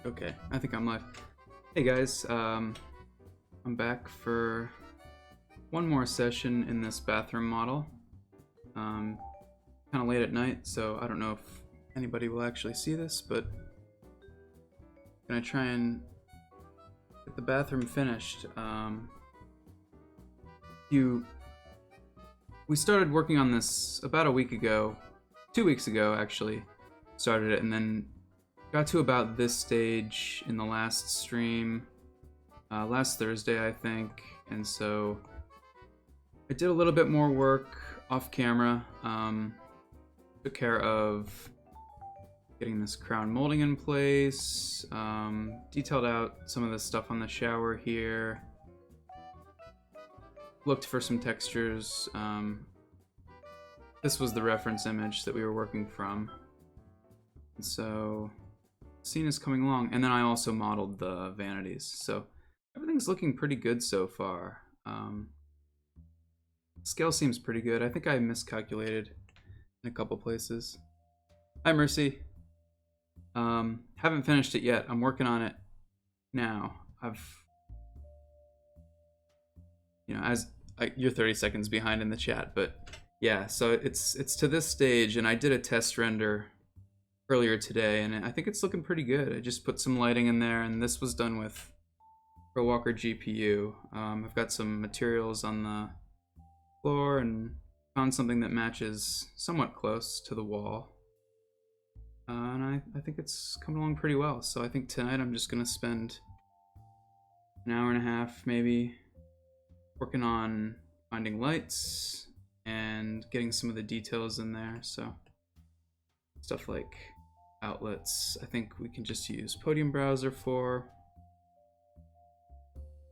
Okay, I think I'm live. Hey guys, I'm back for one more session in this bathroom model. Kind of late at night, so I don't know if anybody will actually see this, but I'm gonna try and get the bathroom finished. We started working on this about a week ago, 2 weeks ago actually, started it, and then got to about this stage in the last stream, last Thursday I think, and so I did a little bit more work off camera. Took care of getting this crown molding in place, detailed out some of the stuff on the shower here, looked for some textures. This was the reference image that we were working from, and so the scene is coming along. And then I also modeled the vanities, so everything's looking pretty good so far. Scale seems pretty good. I think I miscalculated in a couple places. Hi Mercy. Haven't finished it yet. I'm working on it now. You're 30 seconds behind in the chat, but yeah, so it's to this stage, and I did a test render earlier today, and I think it's looking pretty good. I just put some lighting in there, and this was done with ProWalker GPU. I've got some materials on the floor and found something that matches somewhat close to the wall. And I think it's coming along pretty well. So I think tonight I'm just gonna spend an hour and a half maybe working on finding lights and getting some of the details in there. So stuff like outlets, I think we can just use Podium browser for.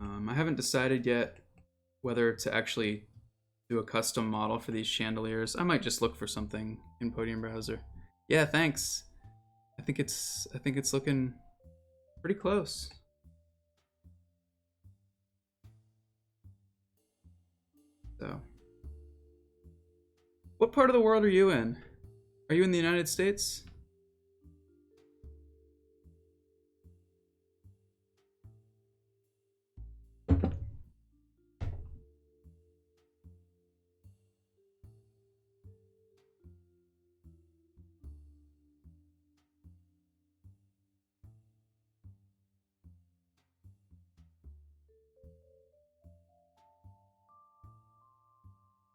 I haven't decided yet whether to actually do a custom model for these chandeliers. I might just look for something in Podium browser. Yeah, thanks. I think it's looking pretty close. So, what part of the world are you in? Are you in the United States?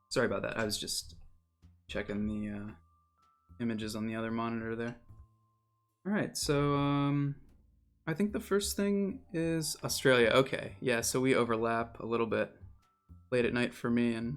Sorry about that. I was just checking the images on the other monitor there. All right, so I think the first thing is Australia. Okay, yeah, so we overlap a little bit. Late at night for me, and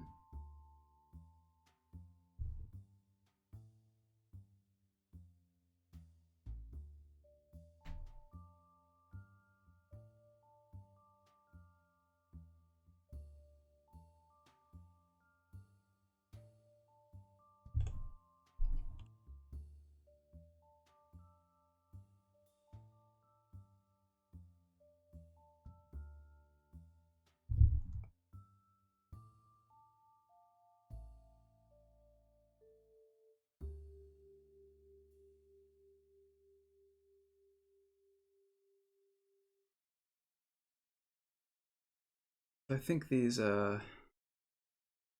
I think these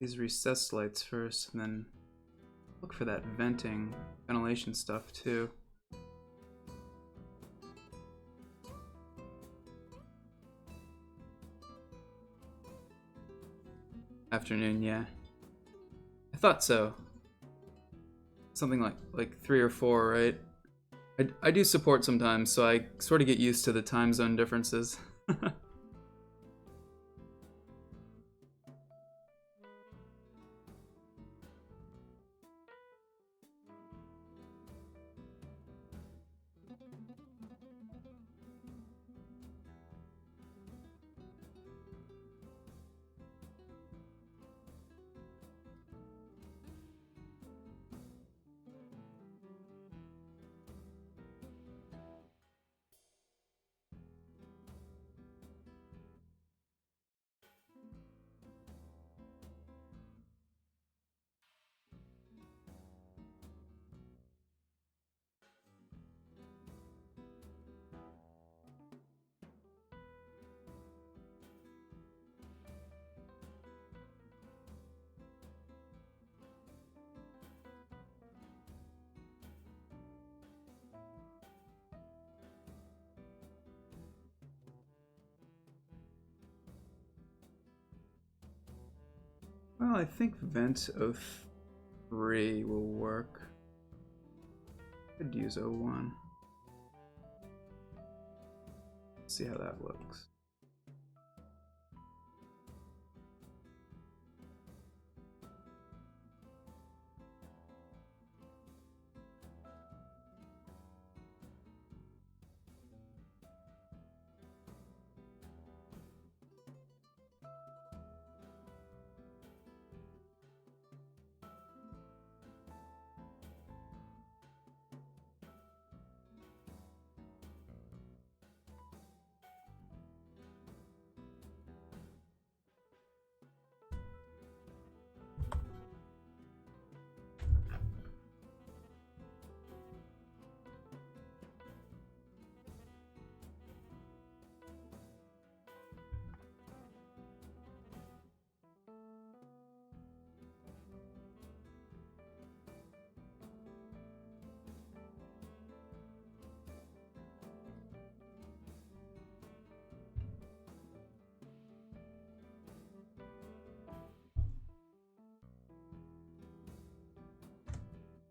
recessed lights first, and then look for that ventilation stuff too. Afternoon, yeah. I thought so. Something like 3 or 4, right? I do support sometimes, so I sort of get used to the time zone differences. Well, I think vent 03 will work. Could use 01. Let's see how that looks.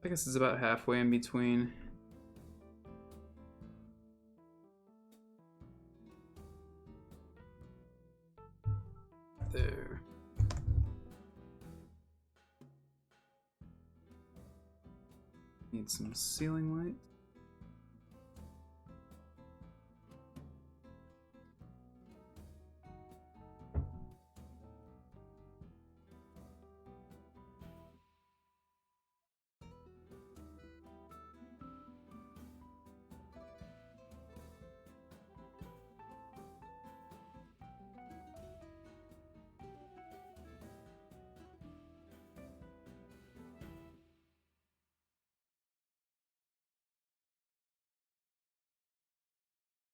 I guess it's about halfway in between. There. Need some ceiling light.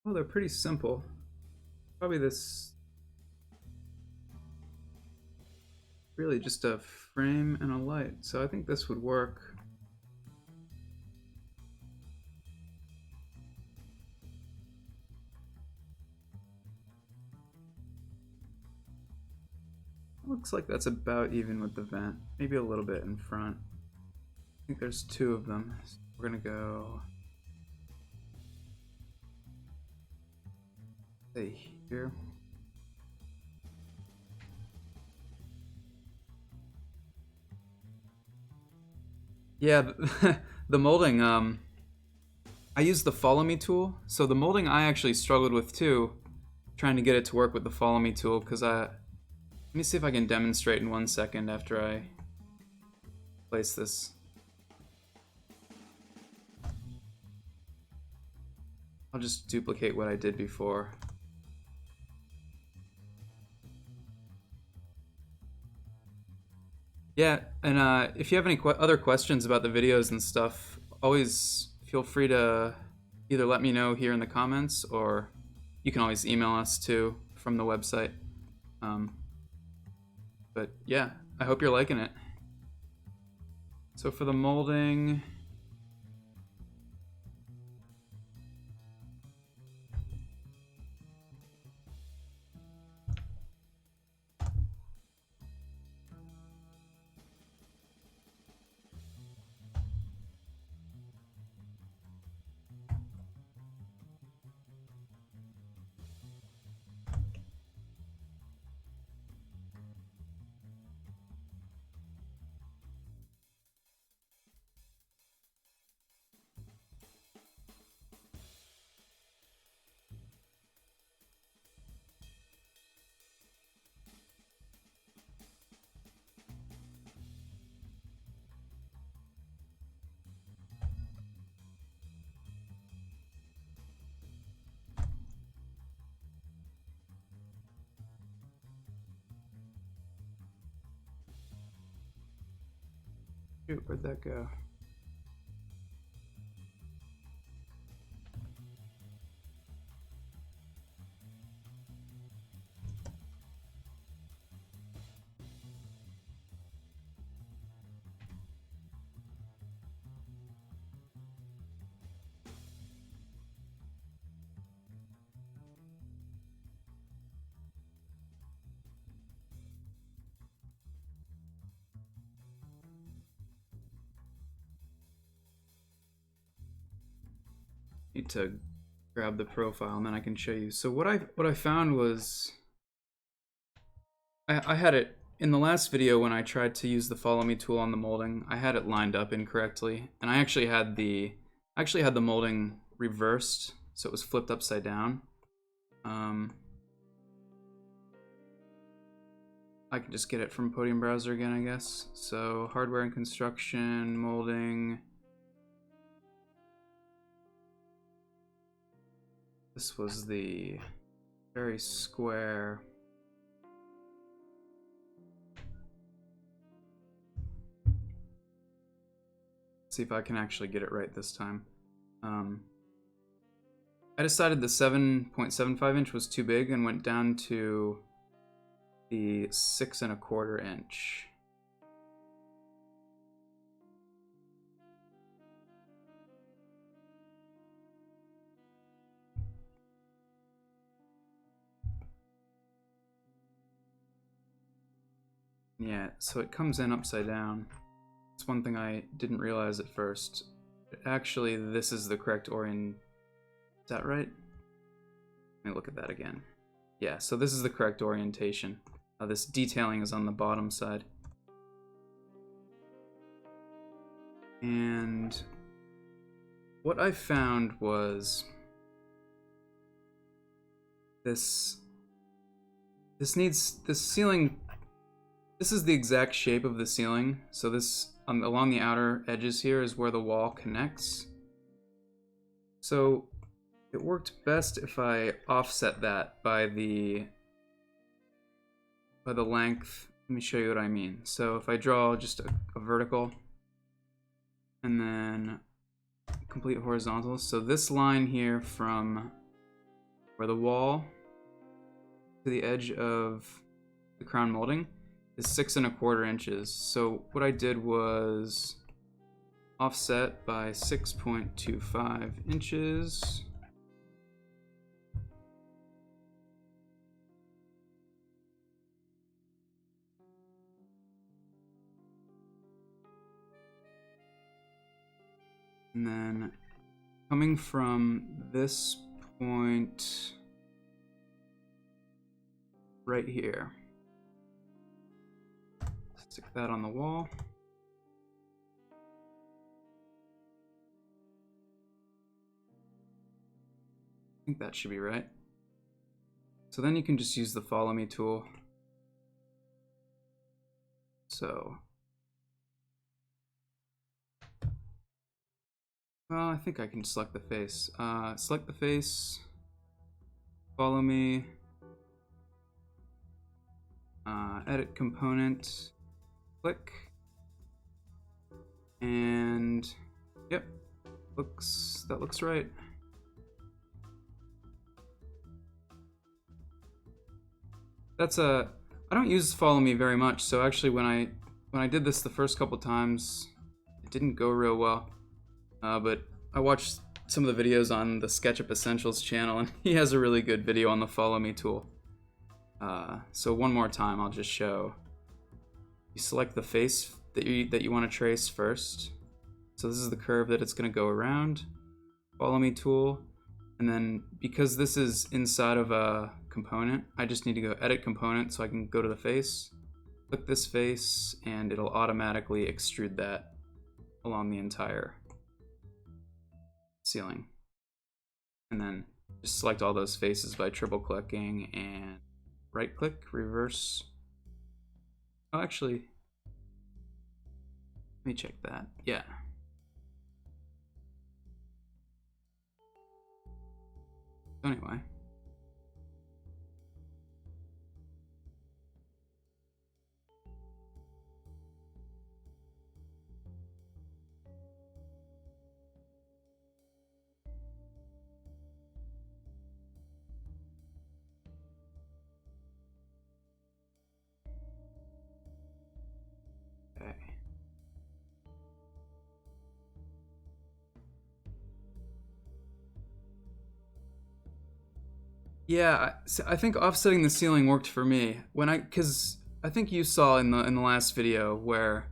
Well, they're pretty simple. Probably this really just a frame and a light, so I think this would work. Looks like that's about even with the vent, maybe a little bit in front. I think there's two of them. So we're gonna go say here. Yeah, the molding, I used the follow me tool. So the molding I actually struggled with too, trying to get it to work with the follow me tool, because let me see if I can demonstrate in 1 second after I place this. I'll just duplicate what I did before. Yeah, and if you have any other questions about the videos and stuff, always feel free to either let me know here in the comments, or you can always email us too from the website. But yeah, I hope you're liking it. So for the molding, shoot, where'd that go? Need to grab the profile and then I can show you. So what I found was I had it in the last video when I tried to use the follow me tool on the molding. I had it lined up incorrectly, and I actually had the molding reversed, so it was flipped upside down. I can just get it from Podium browser again, I guess. So hardware and construction, molding. This was the very square. See if I can actually get it right this time. I decided the 7.75 inch was too big and went down to the 6 1/4 inch. Yeah, so it comes in upside down. It's one thing I didn't realize at first. Actually, this is the correct orient. Is that right? Let me look at that again. Yeah, so this is the correct orientation. This detailing is on the bottom side. And what I found was this ceiling. This is the exact shape of the ceiling. So this along the outer edges here is where the wall connects. So it worked best if I offset that by the length. Let me show you what I mean. So if I draw just a vertical and then complete horizontal. So this line here from where the wall to the edge of the crown molding is 6 1/4 inches. So what I did was offset by 6.25 inches. And then coming from this point right here, stick that on the wall. I think that should be right. So then you can just use the follow me tool. So, well, I think I can select the face. Select the face, follow me, edit component, click, and yep, that looks right. I don't use follow me very much, so actually when I did this the first couple times, it didn't go real well. But I watched some of the videos on the SketchUp Essentials channel, and he has a really good video on the follow me tool. So one more time, I'll just show. You select the face that you want to trace first. So this is the curve that it's going to go around. Follow me tool, and then because this is inside of a component, I just need to go edit component so I can go to the face, click this face, and it'll automatically extrude that along the entire ceiling. And then just select all those faces by triple clicking and right click, reverse. Oh, actually, let me check that. Yeah. Anyway. Okay. Yeah, I think offsetting the ceiling worked for me because I think you saw in the last video where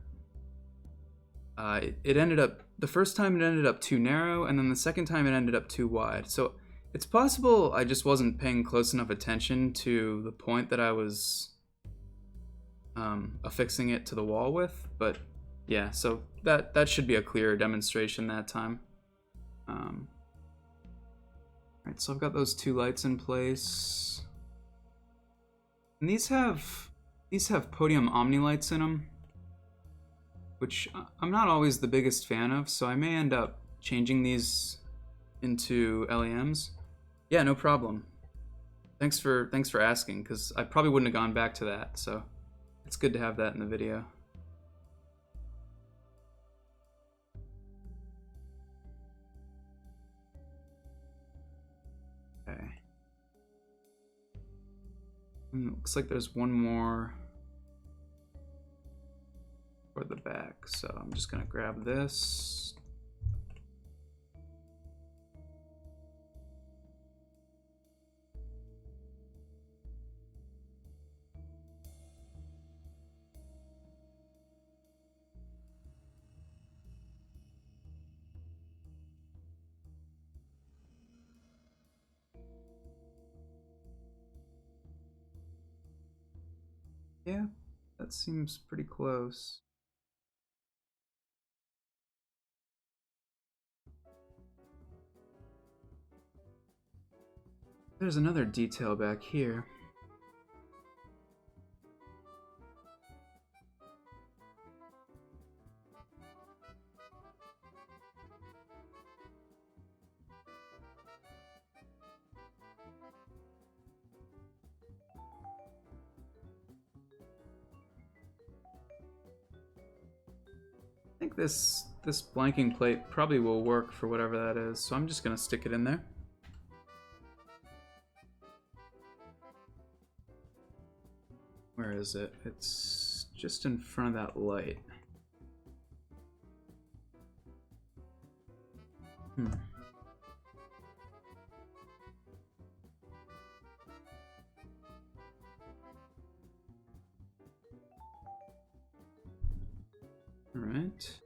it ended up the first time it ended up too narrow, and then the second time it ended up too wide. So it's possible I just wasn't paying close enough attention to the point that I was affixing it to the wall with, but yeah, so that should be a clearer demonstration that time. Alright, so I've got those two lights in place. And these have Podium Omni lights in them, which I'm not always the biggest fan of, so I may end up changing these into LEMs. Yeah, no problem. Thanks for asking, because I probably wouldn't have gone back to that, so it's good to have that in the video. Okay. Looks like there's one more for the back, so I'm just gonna grab this. Yeah, that seems pretty close. There's another detail back here. I think this blanking plate probably will work for whatever that is, so I'm just gonna stick it in there. Where is it? It's just in front of that light. All right.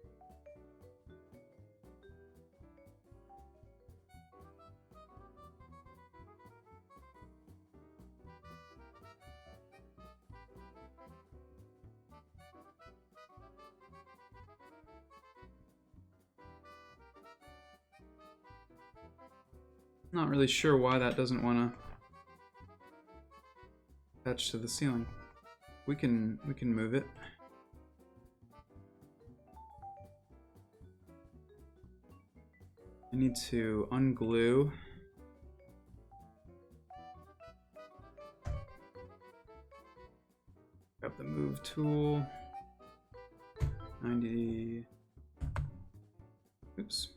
Not really sure why that doesn't want to attach to the ceiling. We can move it. I need to unglue. Grab the move tool. 90. Oops.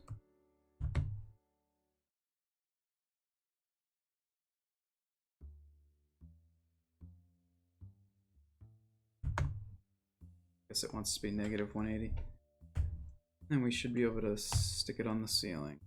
Guess it wants to be negative 180. And we should be able to stick it on the ceiling.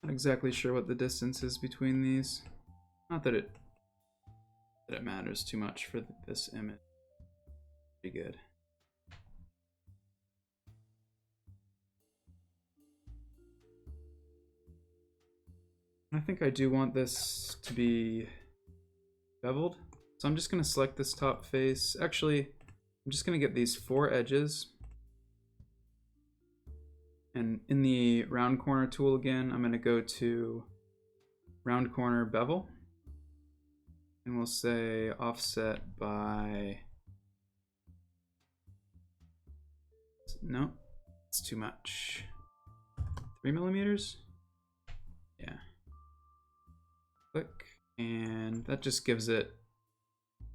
Not exactly sure what the distance is between these. Not that it matters too much for this image. Pretty good. I think I do want this to be beveled, so I'm just going to select this top face. Actually, I'm just going to get these 4 edges, and in the round corner tool again, I'm going to go to round corner bevel, And we'll say offset by, no, it's too much. 3 millimeters? Yeah. Click, and that just gives it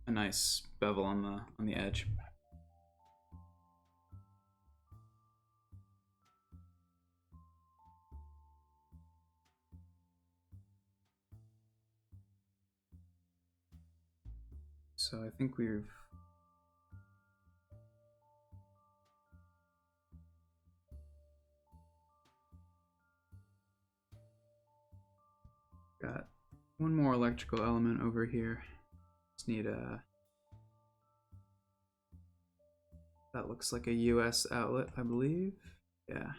a nice bevel on the edge. So I think we've got one more electrical element over here. Just need a, that looks like a US outlet, I believe. Yeah.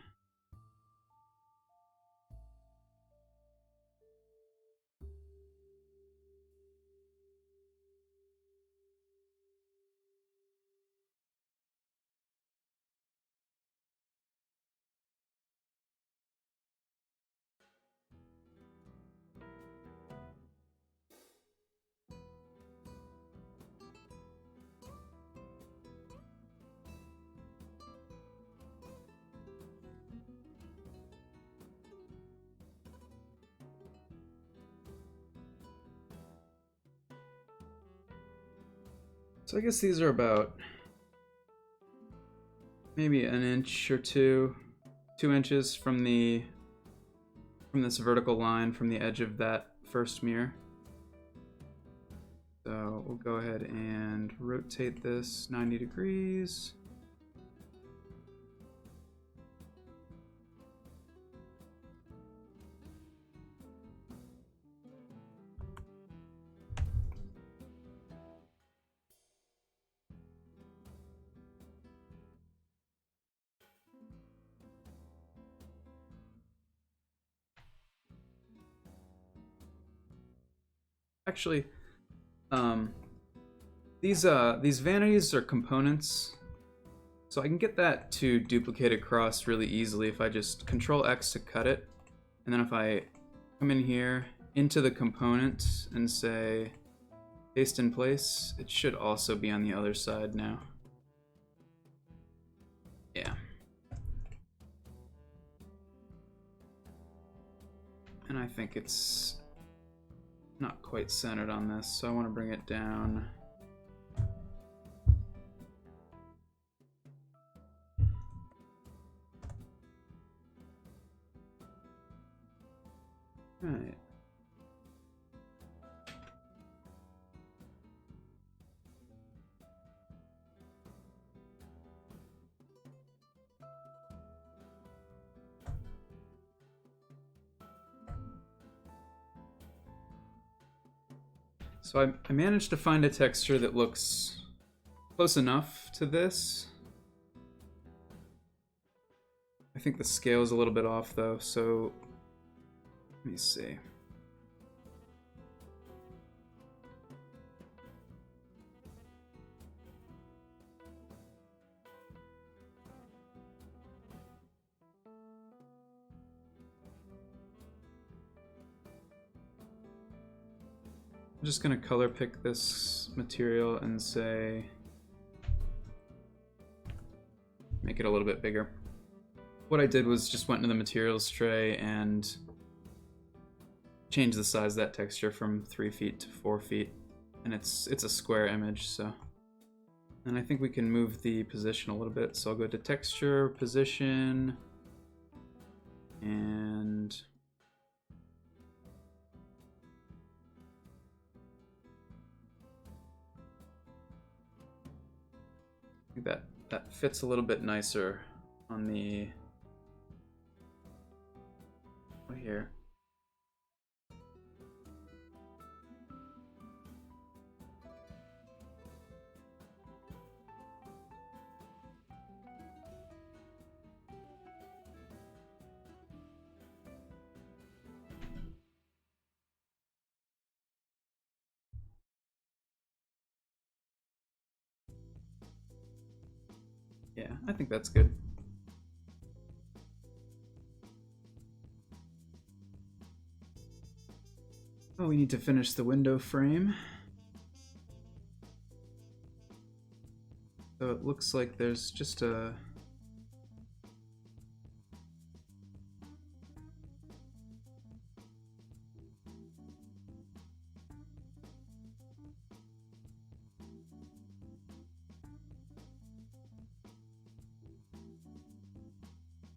So I guess these are about maybe an inch or 2 inches from this vertical line from the edge of that first mirror. So we'll go ahead and rotate this 90 degrees. Actually, these vanities are components, so I can get that to duplicate across really easily if I just Control X to cut it, and then if I come in here into the component and say paste in place, it should also be on the other side now. Yeah. And I think it's not quite centered on this, so I want to bring it down. Right. So I managed to find a texture that looks close enough to this. I think the scale is a little bit off though, so let me see. I'm just gonna color pick this material and say, make it a little bit bigger. What I did was just went into the materials tray and changed the size of that texture from 3 feet to 4 feet, and it's a square image. So, and I think we can move the position a little bit. So I'll go to texture, position, and I think that fits a little bit nicer on the here. Yeah, I think that's good. Oh, we need to finish the window frame. So it looks like there's just a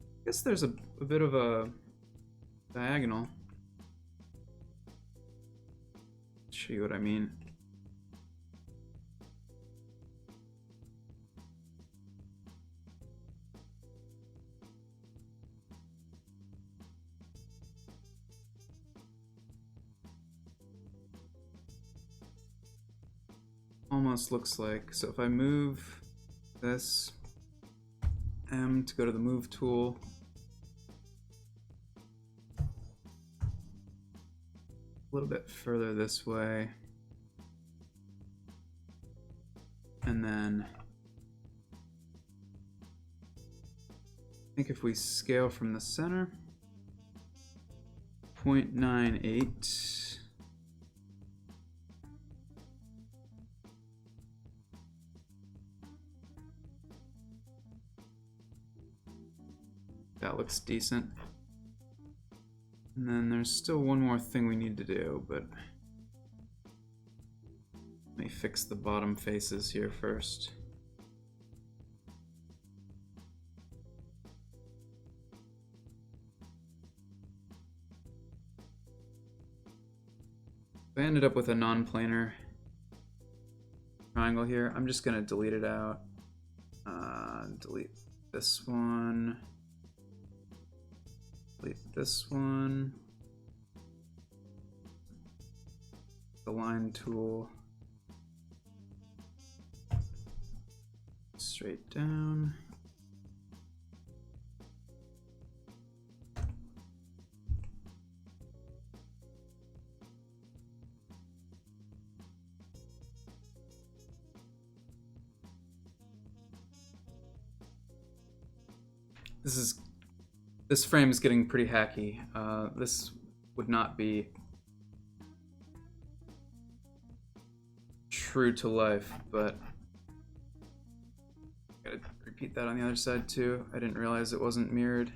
I guess there's a bit of a diagonal. Show you what I mean. Almost looks like, so if I move this M to go to the move tool, a little bit further this way, and then I think if we scale from the center, 0.98, that looks decent. And then there's still one more thing we need to do, but let me fix the bottom faces here first. I ended up with a non-planar triangle here. I'm just gonna delete it out. Delete this one. Delete this one. The line tool. Straight down. This frame is getting pretty hacky. This would not be true to life, but gotta repeat that on the other side too. I didn't realize it wasn't mirrored.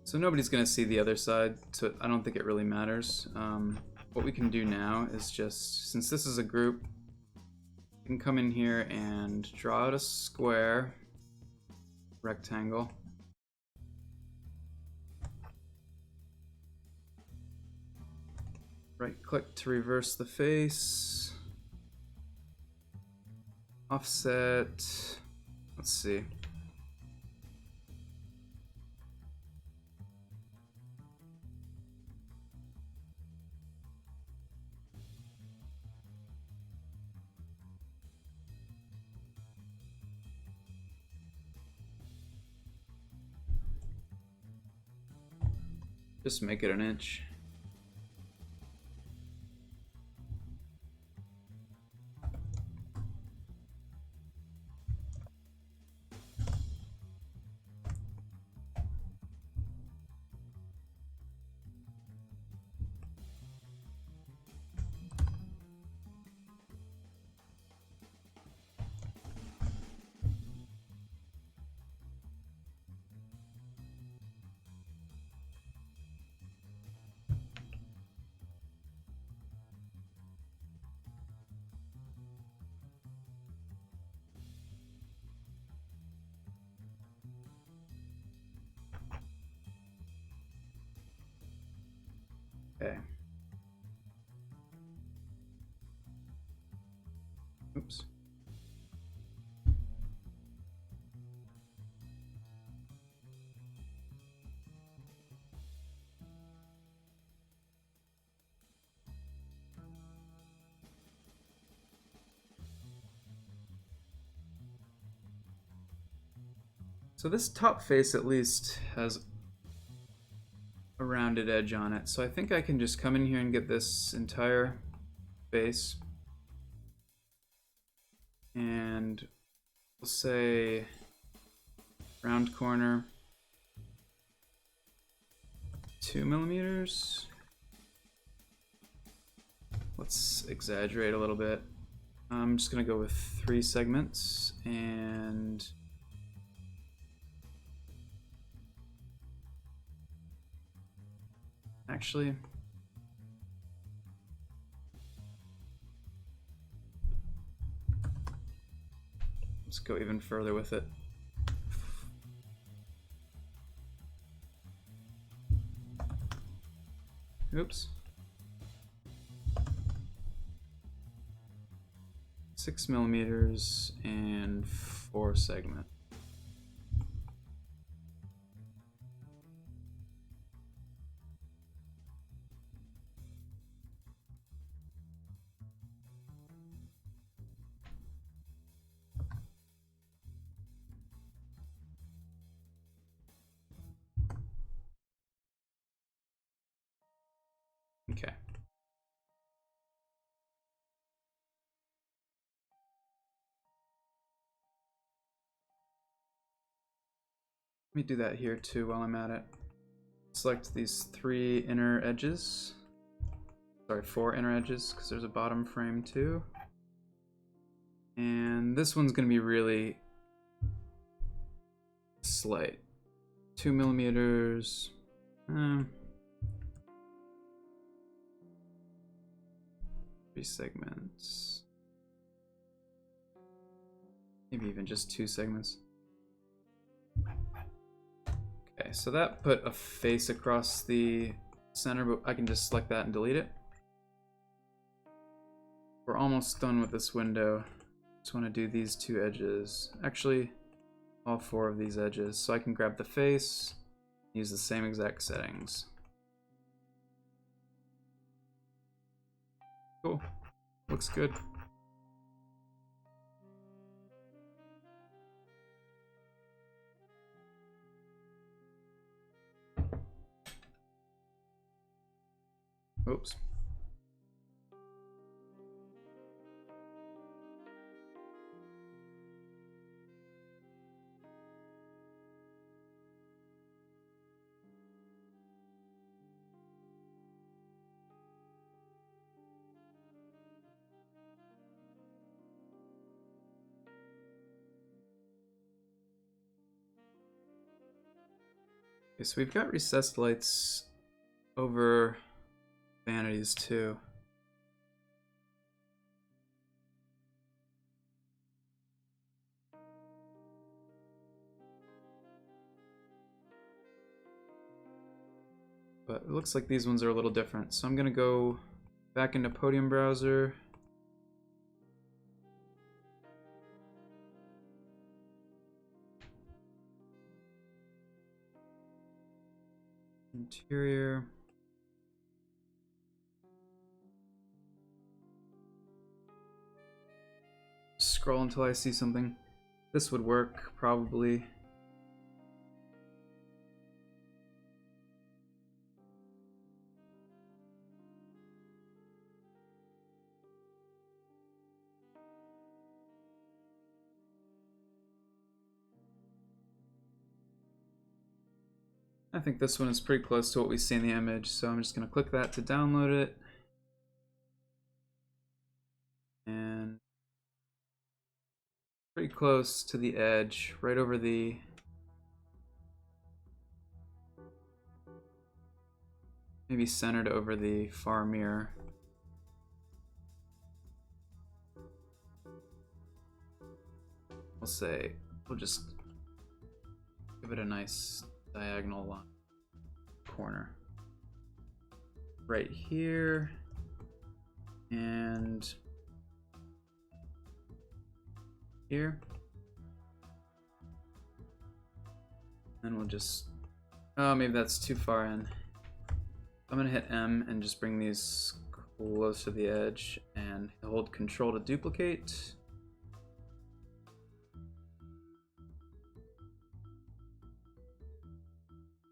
So nobody's gonna see the other side, so I don't think it really matters. What we can do now is just, since this is a group, we can come in here and draw out a square, rectangle. Right click to reverse the face. Offset, let's see. Just make it an inch. Okay. Oops. So this top face at least has around rounded edge on it. So I think I can just come in here and get this entire face. And we'll say round corner 2 millimeters. Let's exaggerate a little bit. I'm just gonna go with 3 segments, and actually let's go even further with it. Oops. 6 millimeters and 4 segment. Okay. Let me do that here too while I'm at it. Select these 3 inner edges. Sorry, 4 inner edges, because there's a bottom frame too. And this one's going to be really slight. 2 millimeters. 3 segments. Maybe even just 2 segments. Okay, so that put a face across the center, but I can just select that and delete it. We're almost done with this window. Just want to do these 2 edges. Actually, all 4 of these edges. So I can grab the face, use the same exact settings. Cool. Looks good. Oops. Okay, so we've got recessed lights over vanities too. But it looks like these ones are a little different. So I'm gonna go back into Podium browser. Interior. Scroll until I see something. This would work, probably. I think this one is pretty close to what we see in the image, so I'm just going to click that to download it. And pretty close to the edge, right over the maybe centered over the far mirror. We'll say, we'll just give it a nice diagonal line corner right here, and here. Then we'll just, oh, maybe that's too far in. I'm gonna hit M and just bring these close to the edge and hold Control to duplicate.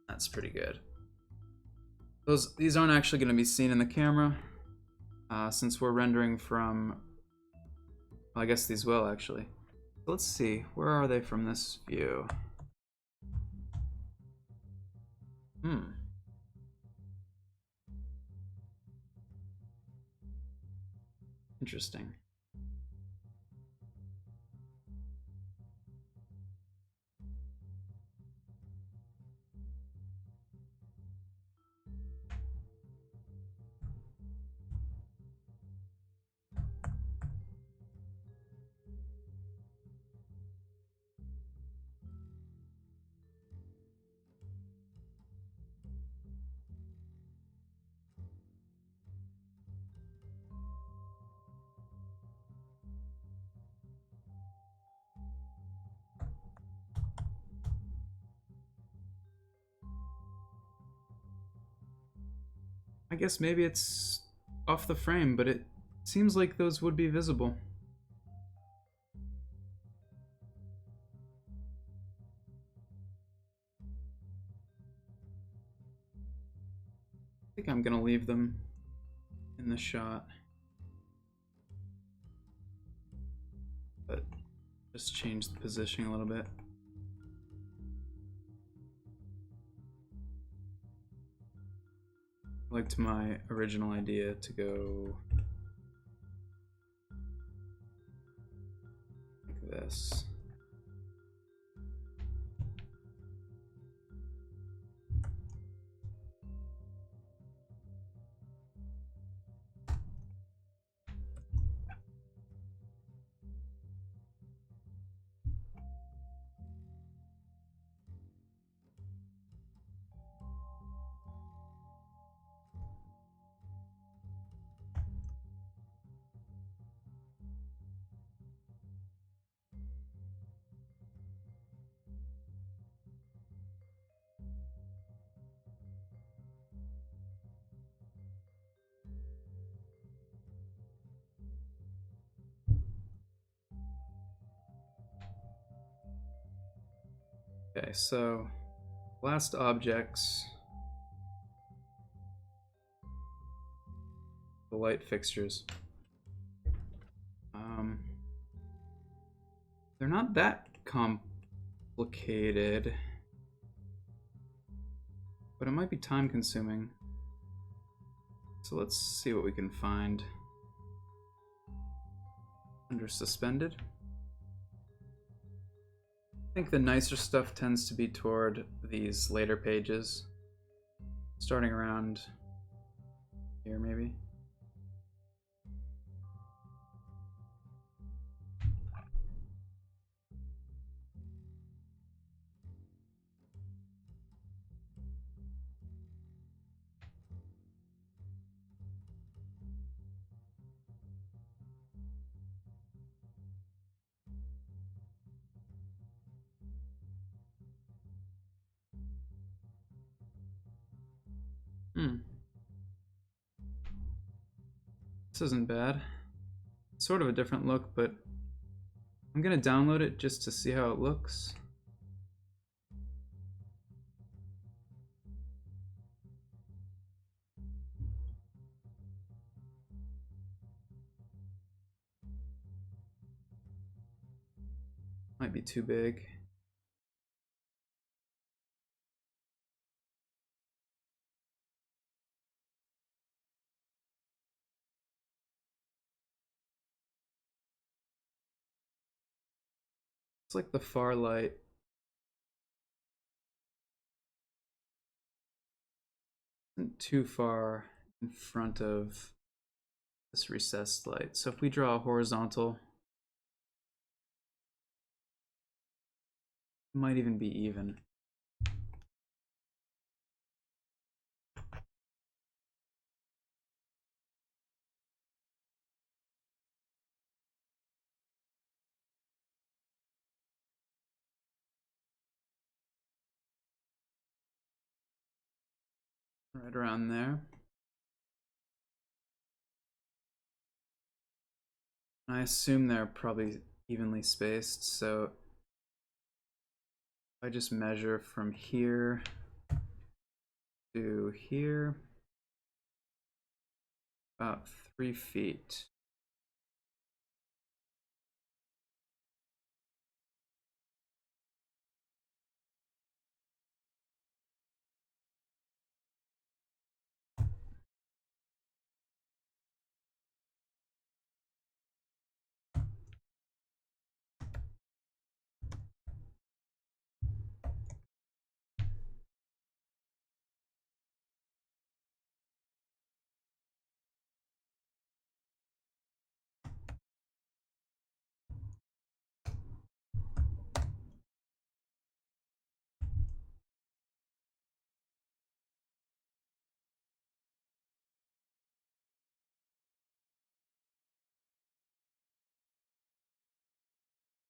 That's pretty good. These aren't actually going to be seen in the camera, since we're rendering from, well, I guess these will actually. Let's see, where are they from this view? Interesting. I guess maybe it's off the frame, but it seems like those would be visible. I think I'm gonna leave them in the shot, but just change the positioning a little bit. I liked my original idea to go like this. Okay, so last objects, the light fixtures. They're not that complicated, but it might be time consuming. So let's see what we can find. Under suspended. I think the nicer stuff tends to be toward these later pages, starting around here maybe. This isn't bad. Sort of a different look, but I'm gonna download it just to see how it looks. Might be too big. It's like the far light isn't too far in front of this recessed light. So if we draw a horizontal, it might even be even. Right around there. I assume they're probably evenly spaced, so I just measure from here to here. about 3 feet.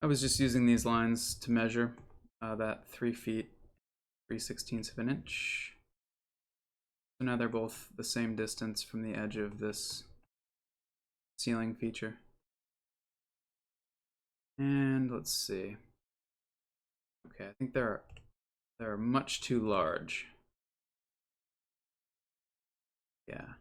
I was just using these lines to measure that 3 feet, 3/16 of an inch. So now they're both the same distance from the edge of this ceiling feature. And let's see. Okay, I think they're much too large. Yeah.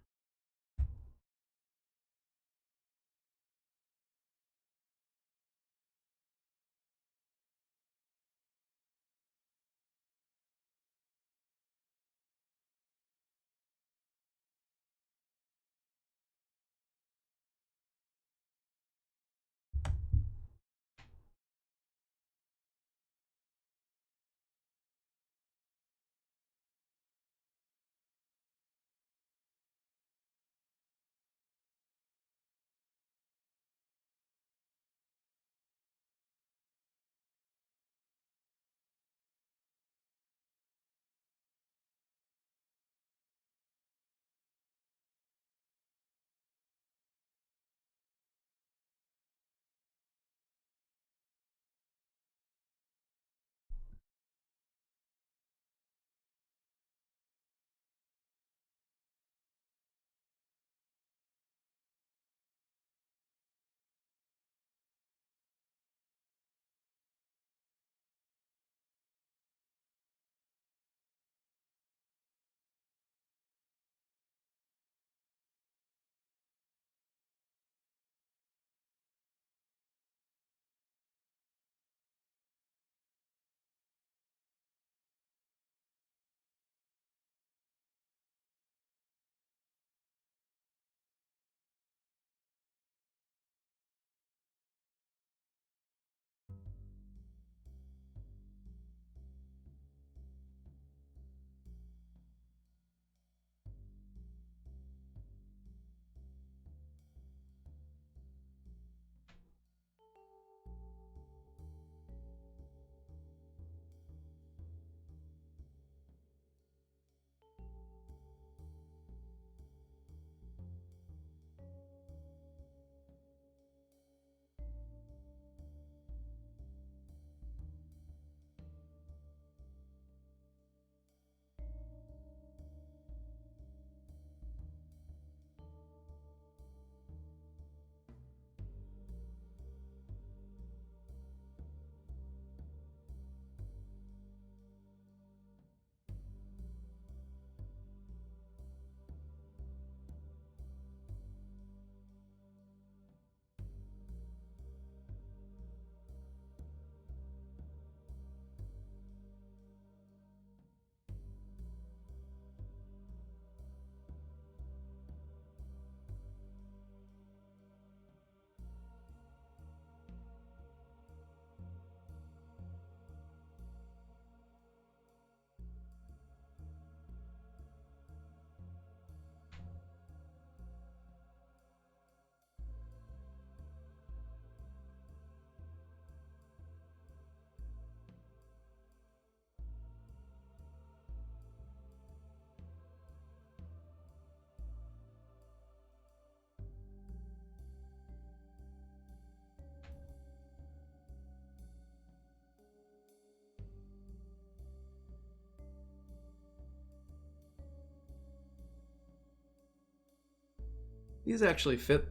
These actually fit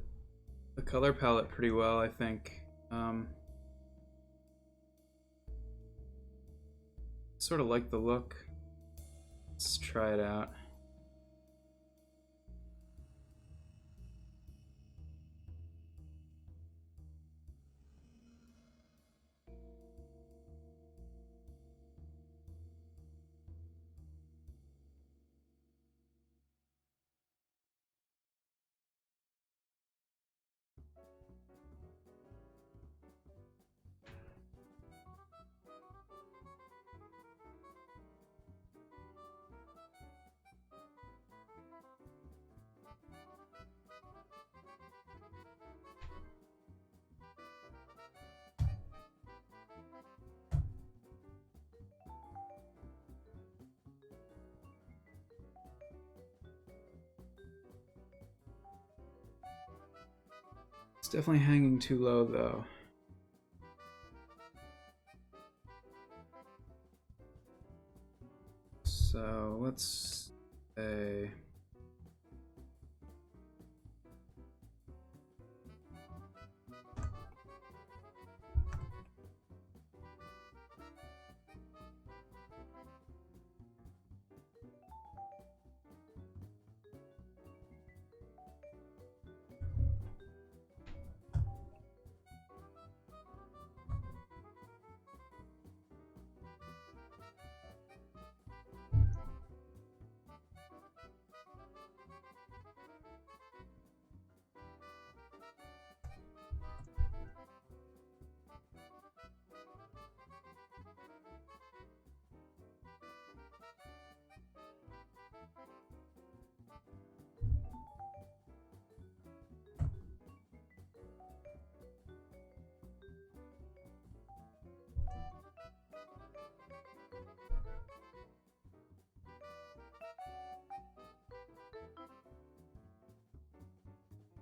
the color palette pretty well, I think. Sort of like the look. Let's try it out. It's definitely hanging too low though. So let's say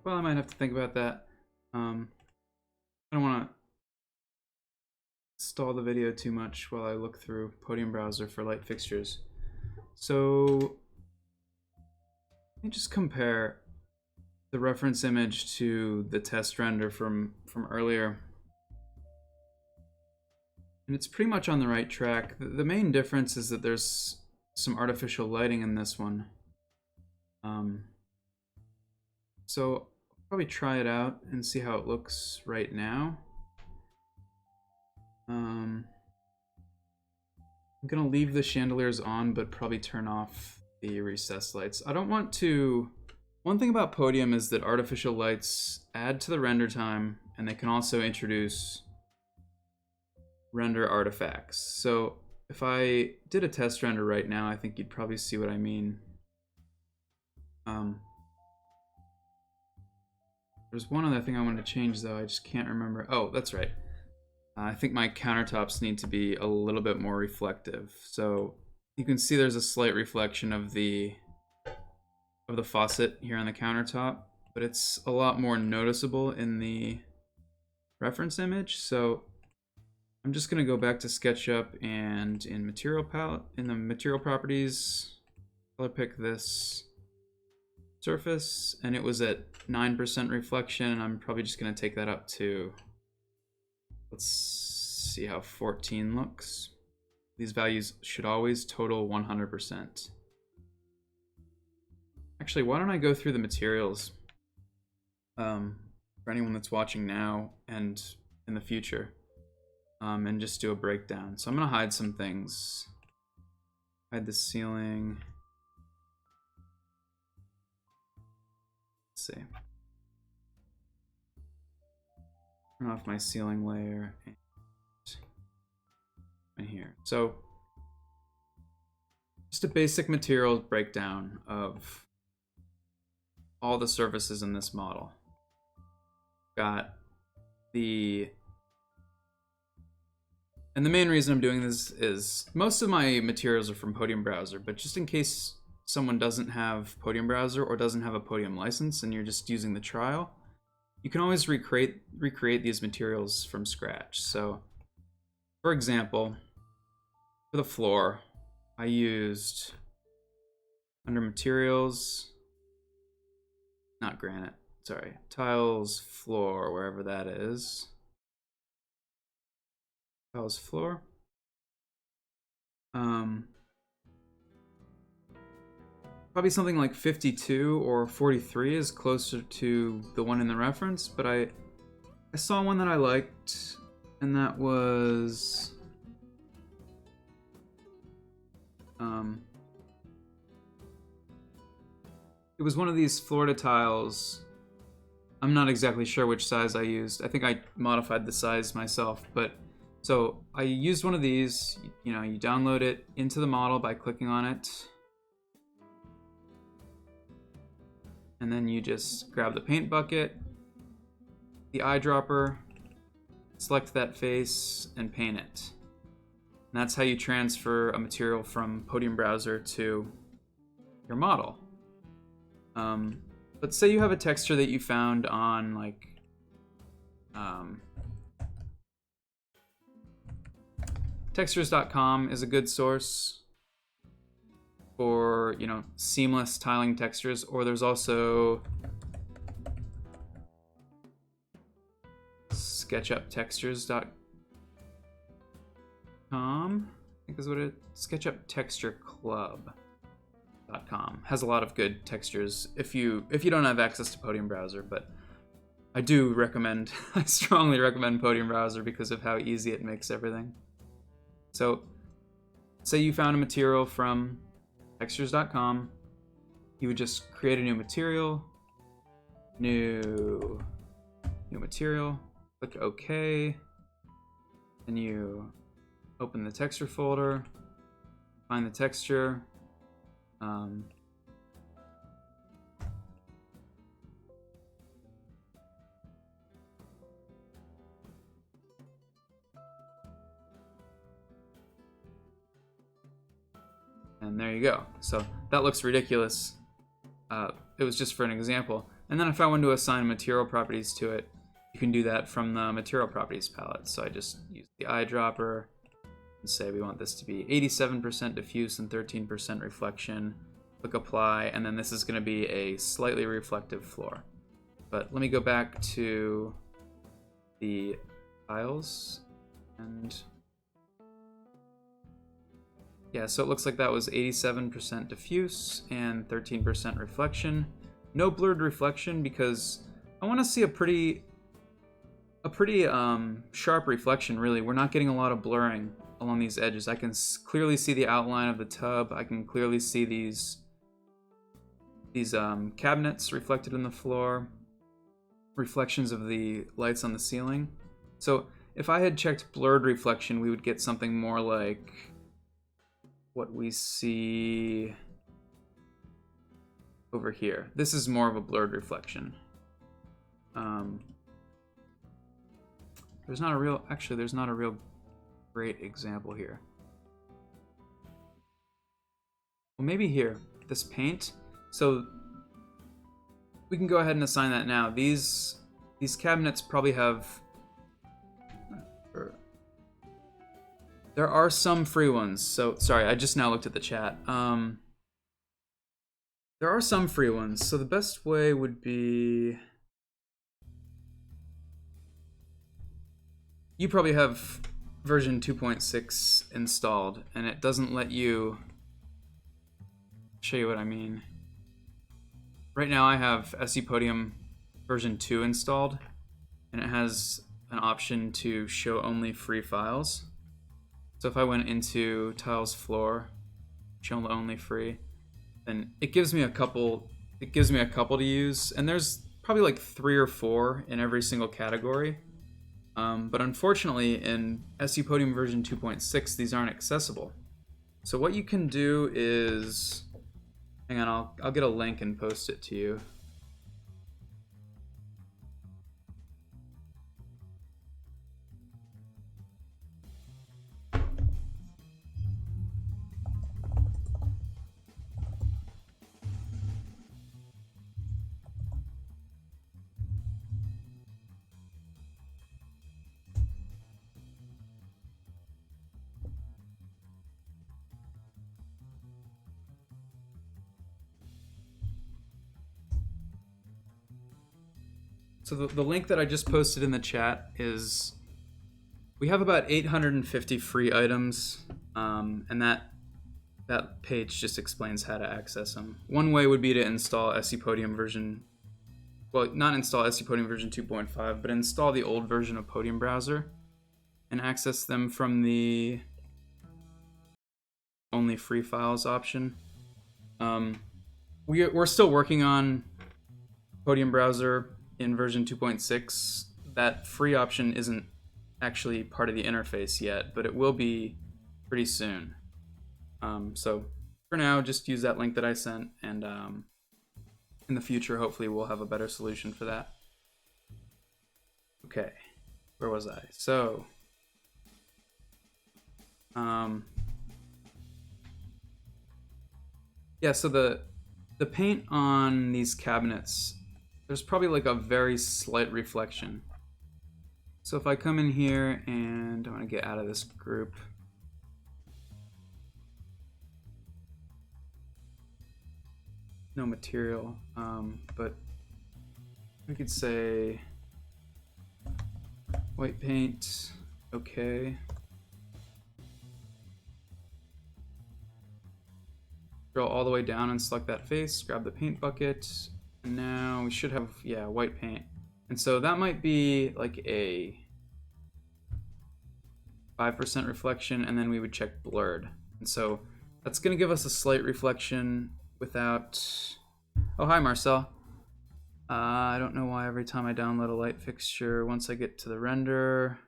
well, I might have to think about that. I don't want to stall the video too much while I look through Podium browser for light fixtures. So let me just compare the reference image to the test render from earlier. And it's pretty much on the right track. The main difference is that there's some artificial lighting in this one. So I'll probably try it out and see how it looks right now. I'm gonna leave the chandeliers on, but probably turn off the recessed lights. I don't want to... One thing about Podium is that artificial lights add to the render time, and they can also introduce render artifacts. So if I did a test render right now, I think you'd probably see what I mean. There's one other thing I wanted to change though, I just can't remember. Oh, that's right. I think my countertops need to be a little bit more reflective. So you can see there's a slight reflection of the faucet here on the countertop, but it's a lot more noticeable in the reference image. So I'm just gonna go back to SketchUp and in material palette, in the material properties, color pick this surface, and it was at 9% reflection, and I'm probably just gonna take that up to, let's see how 14 looks. These values should always total 100%. Actually, why don't I go through the materials for anyone that's watching now and in the future, and just do a breakdown. So I'm gonna hide some things. Hide the ceiling. Let's see. Turn off my ceiling layer and here. So just a basic materials breakdown of all the surfaces in this model. Got the... And the main reason I'm doing this is most of my materials are from Podium browser, but just in case someone doesn't have Podium browser or doesn't have a Podium license and you're just using the trial, you can always recreate these materials from scratch. So for example, for the floor, I used under materials, not granite, sorry, tiles, floor, wherever that is. Tiles, floor. Probably something like 52 or 43 is closer to the one in the reference, but I saw one that I liked, and that was it was one of these Florida tiles. I'm not exactly sure which size I used. I think I modified the size myself, but so I used one of these. You know, you download it into the model by clicking on it. And then you just grab the paint bucket, the eyedropper, select that face, and paint it. And that's how you transfer a material from Podium browser to your model. But say you have a texture that you found on like Textures.com is a good source for, you know, seamless tiling textures, or there's also SketchUpTextures.com, I think is what it, SketchUpTextureClub.com has a lot of good textures if you don't have access to Podium Browser, but I do recommend, I strongly recommend Podium Browser because of how easy it makes everything. So, say you found a material from textures.com, you would just create a new material, new material, click OK, and you open the texture folder, find the texture, and there you go. So that looks ridiculous. It was just for an example. And then if I wanted to assign material properties to it, you can do that from the material properties palette. So I just use the eyedropper and say we want this to be 87% diffuse and 13% reflection. Click apply, and then this is going to be a slightly reflective floor. But let me go back to the tiles, and yeah, so it looks like that was 87% diffuse and 13% reflection. No blurred reflection because I want to see a pretty sharp reflection, really. We're not getting a lot of blurring along these edges. I can clearly see the outline of the tub. I can clearly see these cabinets reflected in the floor, reflections of the lights on the ceiling. So if I had checked blurred reflection, we would get something more like what we see over here. This is more of a blurred reflection. There's not a real great example here. Well, maybe here, this paint. So we can go ahead and assign that now. These cabinets probably have, there are some free ones. So sorry, I just now looked at the chat. There are some free ones. So the best way would be, you probably have version 2.6 installed, and it doesn't let you, show you what I mean. Right now I have SE Podium version 2 installed, and it has an option to show only free files. So if I went into tiles floor, show only free, then it gives me a couple to use, and there's probably like 3 or 4 in every single category. But unfortunately in SE Podium version 2.6 these aren't accessible. So what you can do is, hang on, I'll get a link and post it to you. So the link that I just posted in the chat is, we have about 850 free items, and that page just explains how to access them. One way would be to install SE Podium version, well, not install SE Podium version 2.5, but install the old version of Podium Browser and access them from the only free files option. We're still working on Podium Browser in version 2.6. That free option isn't actually part of the interface yet, but it will be pretty soon. So for now, just use that link that I sent, and in the future, hopefully we'll have a better solution for that. Okay, where was I? So, yeah, so the paint on these cabinets, there's probably like a very slight reflection. So if I come in here and I want to get out of this group, no material, but we could say white paint, okay. Scroll all the way down and select that face, grab the paint bucket, and now we should have, yeah, white paint. And so that might be like a 5% reflection, and then we would check blurred. And so that's gonna give us a slight reflection without, oh, hi Marcel. I don't know why every time I download a light fixture, once I get to the render,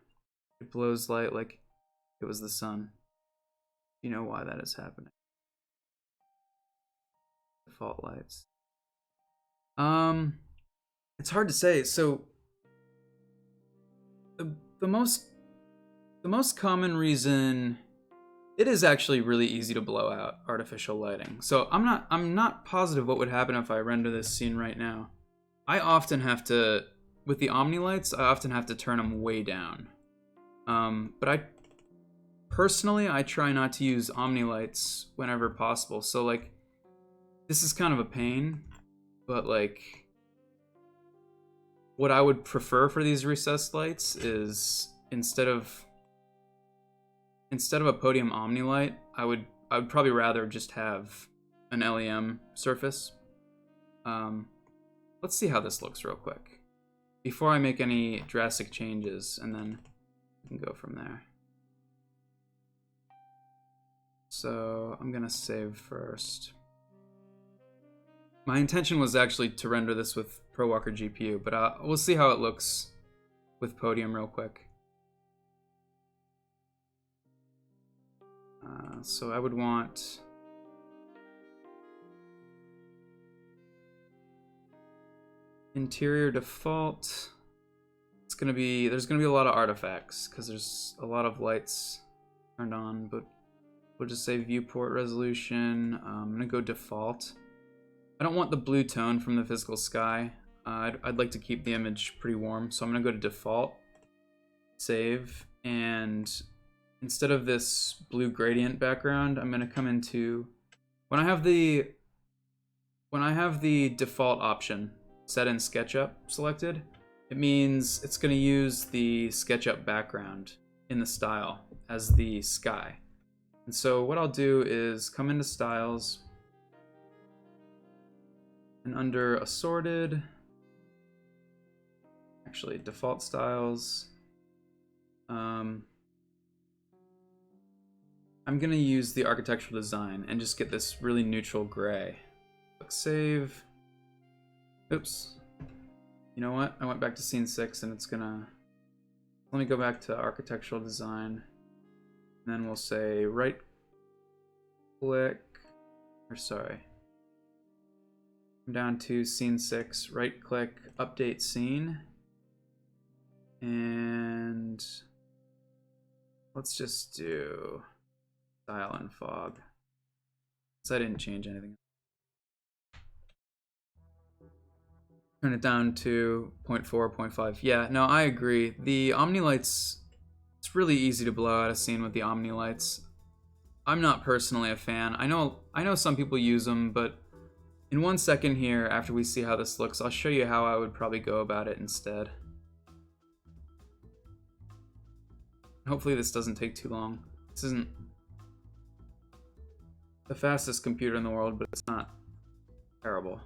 it blows light like it was the sun. You know why that is happening. Default lights. It's hard to say. So the most common reason, it is actually really easy to blow out artificial lighting. So I'm not positive what would happen if I render this scene right now. I often have to, with the Omni lights, I often have to turn them way down. But I personally try not to use Omni lights whenever possible. So like, this is kind of a pain, but like, what I would prefer for these recessed lights is instead of a Podium Omni light, I would probably rather just have an LEM surface. Let's see how this looks real quick before I make any drastic changes, and then we can go from there. So I'm gonna save first. My intention was actually to render this with ProWalker GPU, but we'll see how it looks with Podium real quick. So I would want interior default. It's gonna be, there's gonna be a lot of artifacts because there's a lot of lights turned on, but we'll just say viewport resolution. I'm gonna go default. I don't want the blue tone from the physical sky. I'd like to keep the image pretty warm, so I'm gonna go to default, save, and instead of this blue gradient background, I'm gonna come into, when I have the default option set in SketchUp selected, it means it's gonna use the SketchUp background in the style as the sky. And so what I'll do is come into styles, and under assorted, actually default styles, I'm gonna use the architectural design and just get this really neutral gray. Click save. Oops. You know what? I went back to scene 6 and it's gonna, let me go back to architectural design. And then we'll say right click, or sorry. I'm down to scene 6, right click, update scene. And let's just do style and fog. So I didn't change anything. Turn it down to 0.4, 0.5. Yeah, no, I agree. The Omni lights, it's really easy to blow out a scene with the Omni lights. I'm not personally a fan. I know some people use them, but in 1 second here, after we see how this looks, I'll show you how I would probably go about it instead. Hopefully this doesn't take too long. This isn't the fastest computer in the world, but it's not terrible.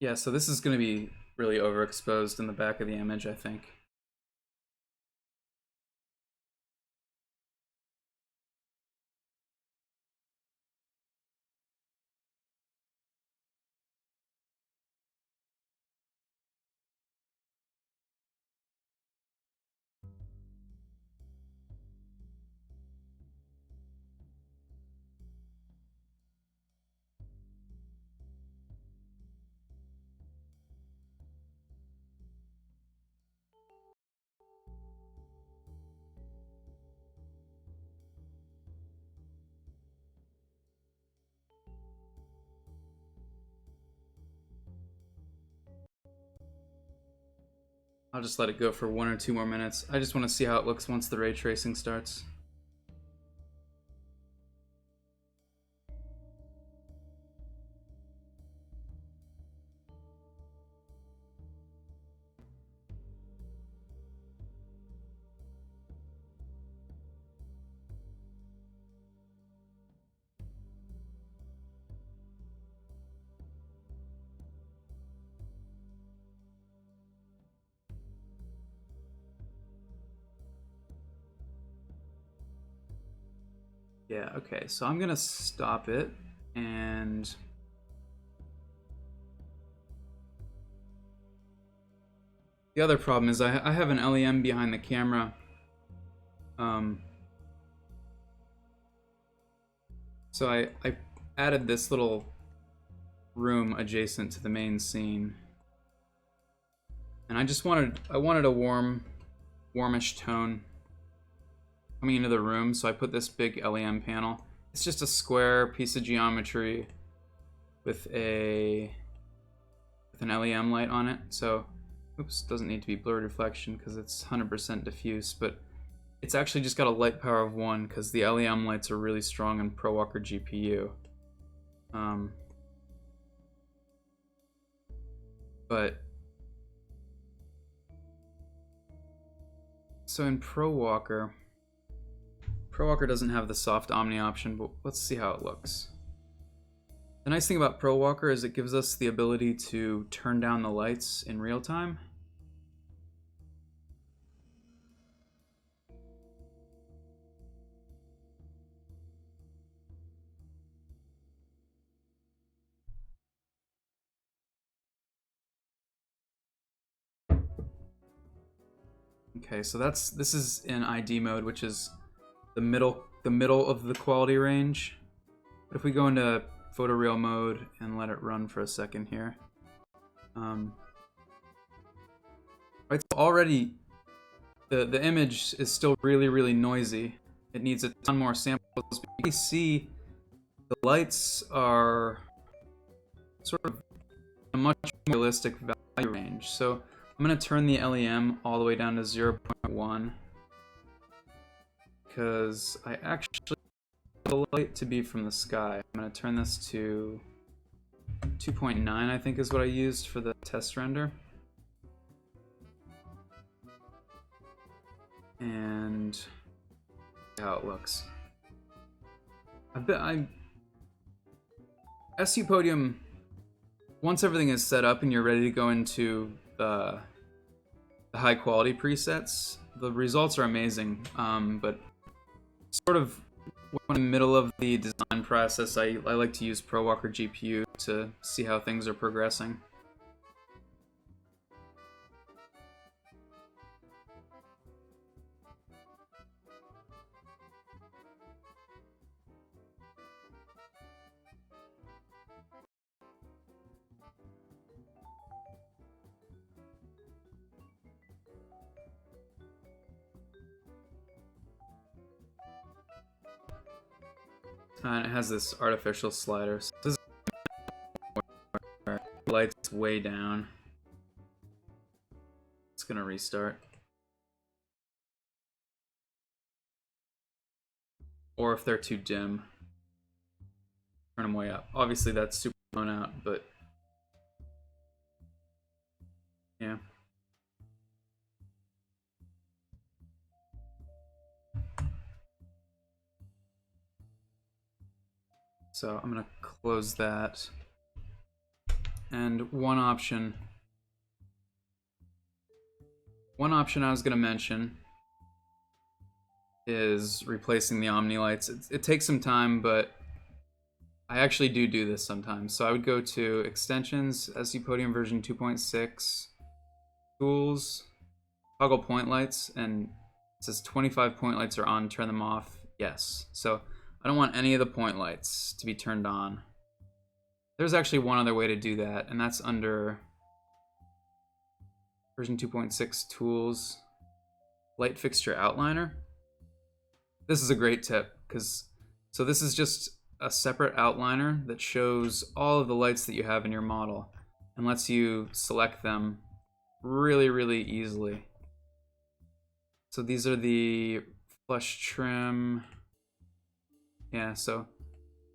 Yeah, so this is going to be really overexposed in the back of the image, I think. I'll just let it go for 1 or 2 more minutes. I just want to see how it looks once the ray tracing starts. Yeah, okay, so I'm gonna stop it, and the other problem is I have an LEM behind the camera. So I added this little room adjacent to the main scene, and I wanted a warmish tone coming into the room, so I put this big LEM panel. It's just a square piece of geometry with an LEM light on it. So, oops, doesn't need to be blurred reflection because it's 100% diffuse, but it's actually just got a light power of 1 because the LEM lights are really strong in ProWalker GPU. But so in ProWalker doesn't have the soft Omni option, but let's see how it looks. The nice thing about ProWalker is it gives us the ability to turn down the lights in real time. Okay, so this is in ID mode, which is the middle of the quality range. But if we go into photoreal mode and let it run for a second here, right, so already the image is still really noisy. It needs a ton more samples. But you can see the lights are sort of a much more realistic value range. So I'm going to turn the LEM all the way down to 0.1 because I actually want the light to be from the sky. I'm going to turn this to 2.9, I think is what I used for the test render. And see how it looks. SU Podium, once everything is set up and you're ready to go into the high quality presets, the results are amazing. But sort of when in the middle of the design process, I like to use ProWalker GPU to see how things are progressing. And it has this artificial slider. So this is where the light's way down. It's gonna restart. Or if they're too dim, turn them way up. Obviously that's super blown out, but yeah. So I'm gonna close that. And one option one option I was going to mention is replacing the Omni lights. It takes some time, but I actually do this sometimes. So I would go to Extensions, SE Podium version 2.6, Tools, Toggle Point Lights, and it says 25 point lights are on, turn them off. Yes. So I don't want any of the point lights to be turned on. There's actually one other way to do that, and that's under version 2.6 Tools, Light Fixture Outliner. This is a great tip, because so this is just a separate outliner that shows all of the lights that you have in your model and lets you select them really easily. So these are the flush trim. Yeah, so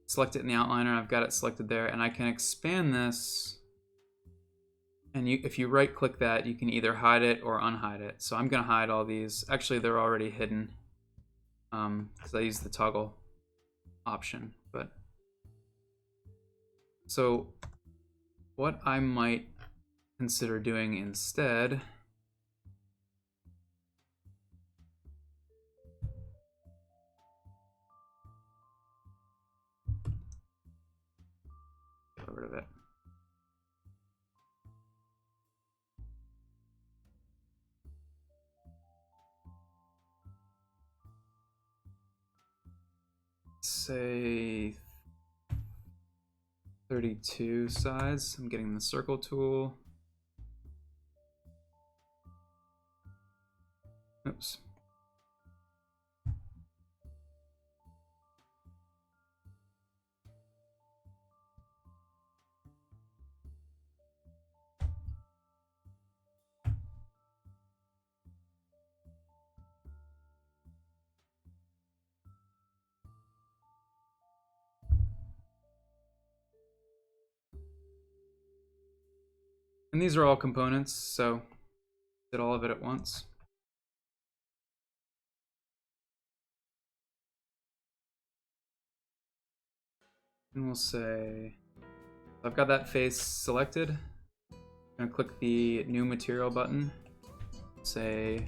select it in the outliner. I've got it selected there, and I can expand this. And if you right click that, you can either hide it or unhide it. So I'm gonna hide all these. Actually, they're already hidden because I use the toggle option. But so what I might consider doing instead get rid of it. Say 32 size. I'm getting the circle tool. Oops. And these are all components, so did all of it at once. And we'll say, I've got that face selected. I'm gonna click the new material button. Say,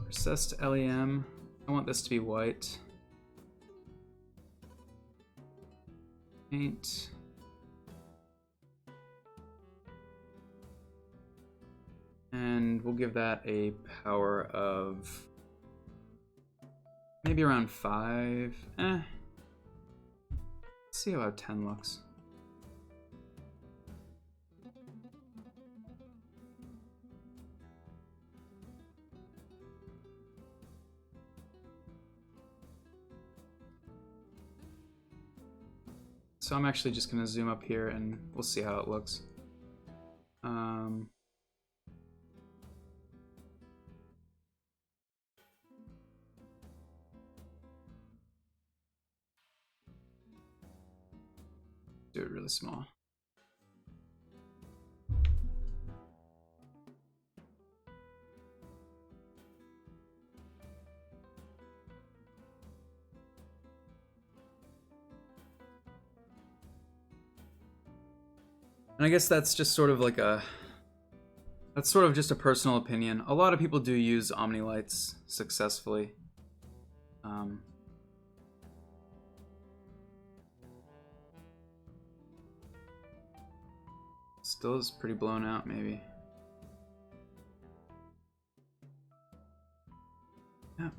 recessed LEM. I want this to be white. Paint. And we'll give that a power of maybe around 5. Let's see how 10 looks. So I'm actually just gonna zoom up here and we'll see how it looks. Do it really small. And I guess that's just sort of like that's sort of just a personal opinion. A lot of people do use Omni lights successfully. Still is pretty blown out, maybe. Yeah.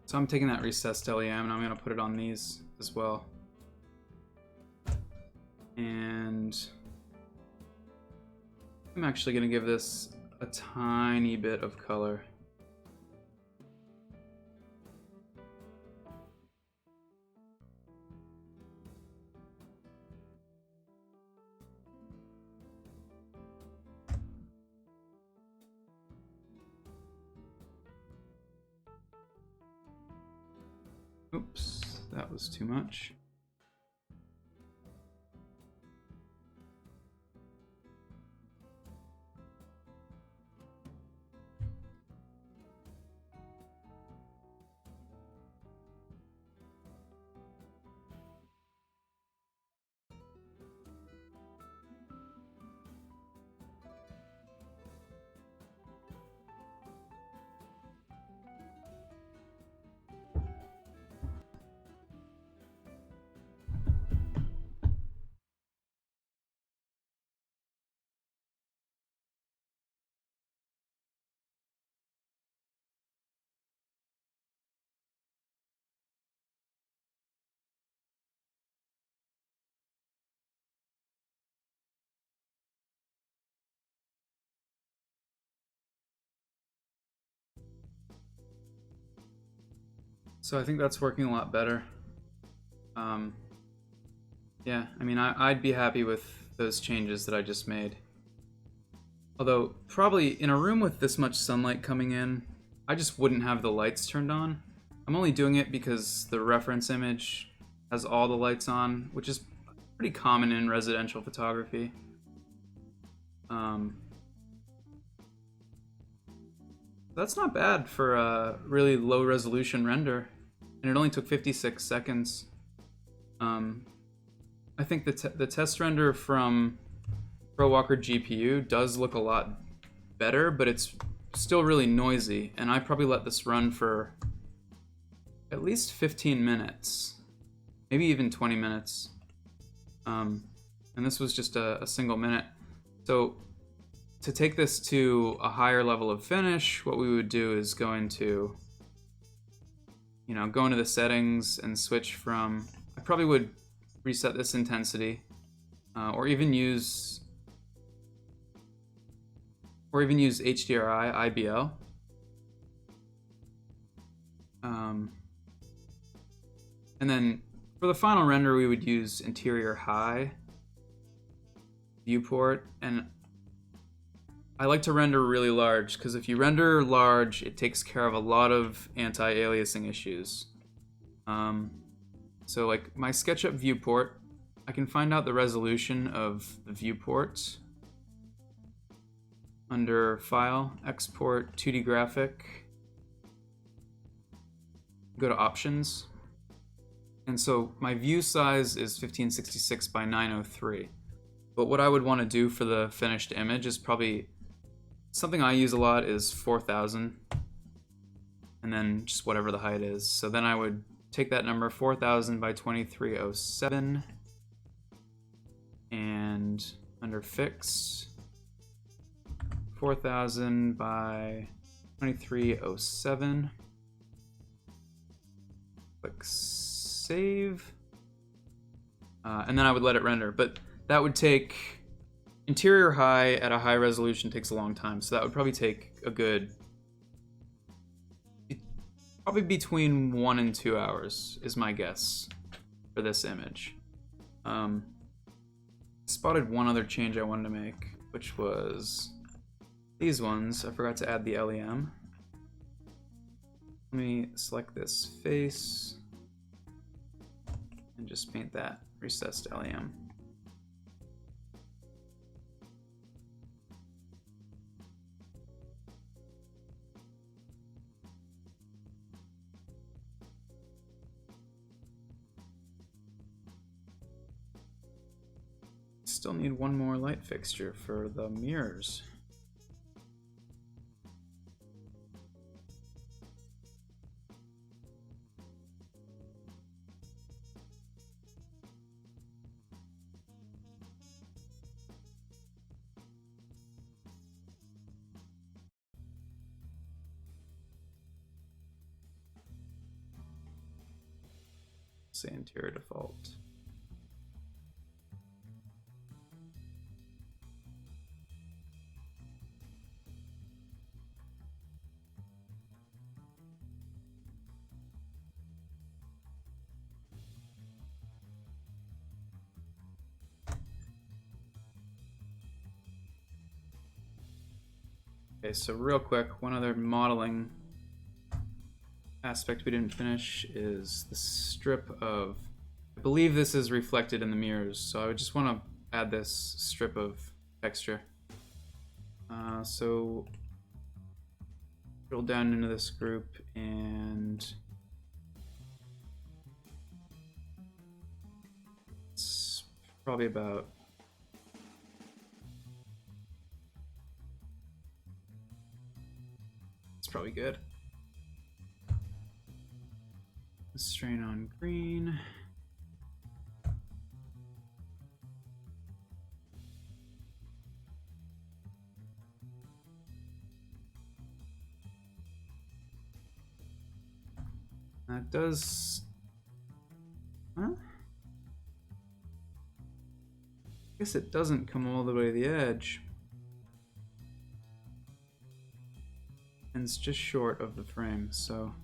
So I'm taking that recessed LEM and I'm gonna put it on these as well. And I'm actually gonna give this a tiny bit of color. Oops, that was too much. So I think that's working a lot better. Yeah, I mean, I'd be happy with those changes that I just made. Although, probably in a room with this much sunlight coming in, I just wouldn't have the lights turned on. I'm only doing it because the reference image has all the lights on, which is pretty common in residential photography. That's not bad for a really low resolution render, and it only took 56 seconds. I think the test render from ProWalker GPU does look a lot better, but it's still really noisy, and I probably let this run for at least 15 minutes, maybe even 20 minutes. And this was just a single minute. So to take this to a higher level of finish, what we would do is go into the settings and switch from, I probably would reset this intensity, or even use HDRI IBL. And then for the final render, we would use interior high viewport, and I like to render really large, because if you render large, it takes care of a lot of anti-aliasing issues. So like my SketchUp viewport, I can find out the resolution of the viewport under File, Export, 2D Graphic, go to Options. And so my view size is 1566 by 903. But what I would want to do for the finished image is probably, something I use a lot is 4000, and then just whatever the height is. So then I would take that number, 4000 by 2307, and under Fix, 4000 by 2307. Click Save. And then I would let it render. But that would take, interior high at a high resolution takes a long time. So that would probably take a good, probably between 1 and 2 hours is my guess for this image. Spotted one other change I wanted to make, which was these ones. I forgot to add the LEM. Let me select this face and just paint that recessed LEM. Still need one more light fixture for the mirrors. Say interior default. Okay, so real quick, one other modeling aspect we didn't finish is the strip of, I believe this is reflected in the mirrors, so I would just want to add this strip of texture. So drill down into this group and it's probably about probably good. Strain on green. That does. Huh? I guess it doesn't come all the way to the edge. And it's just short of the frame, so.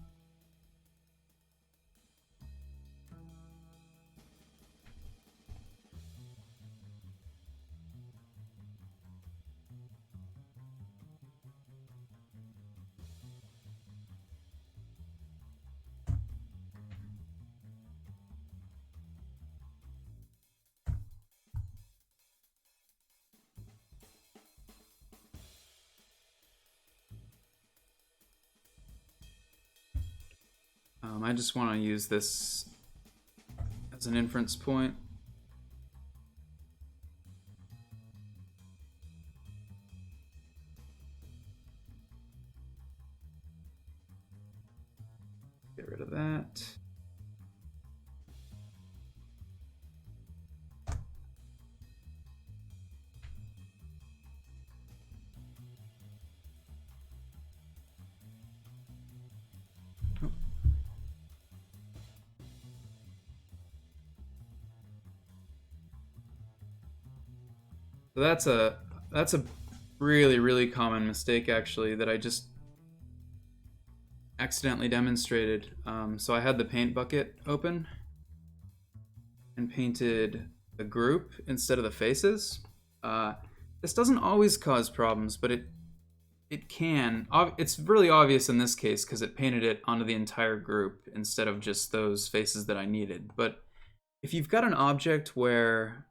I just want to use this as an inference point. Get rid of that. So that's a really common mistake actually that I just accidentally demonstrated. So I had the paint bucket open and painted the group instead of the faces. This doesn't always cause problems, but it can. It's really obvious in this case because it painted it onto the entire group instead of just those faces that I needed. But if you've got an object where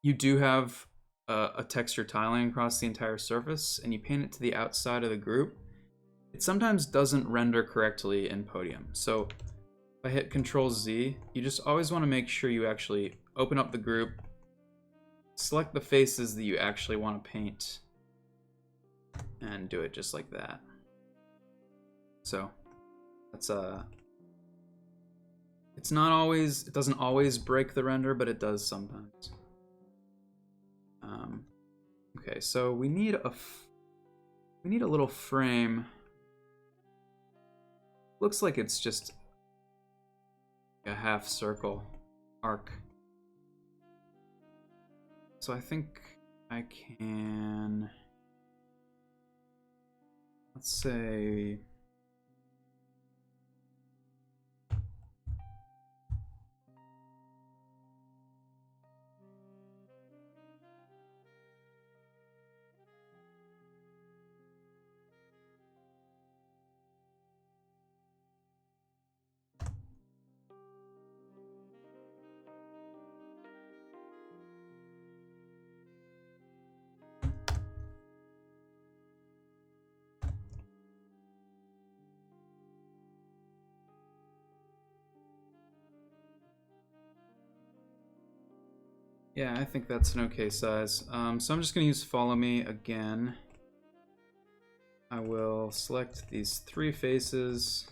you do have a texture tiling across the entire surface and you paint it to the outside of the group, it sometimes doesn't render correctly in Podium. So if I hit Control Z, you just always want to make sure you actually open up the group, select the faces that you actually want to paint, and do it just like that. So that's it's not always, it doesn't always break the render, but it does sometimes. Okay, so we need a little frame. Looks like it's just a half circle arc. So I think I can, let's say, yeah, I think that's an okay size. So I'm just going to use follow me again. I will select these three faces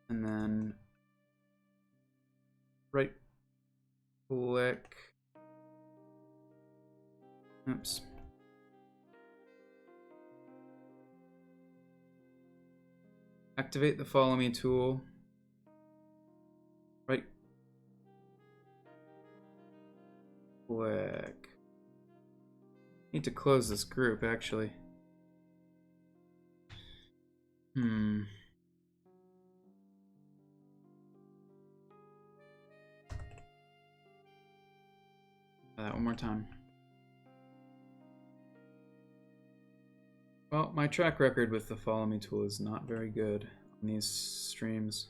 and then right click. Oops. Activate the follow me tool. Right click. Need to close this group actually. Try that one more time. Well, my track record with the follow me tool is not very good on these streams.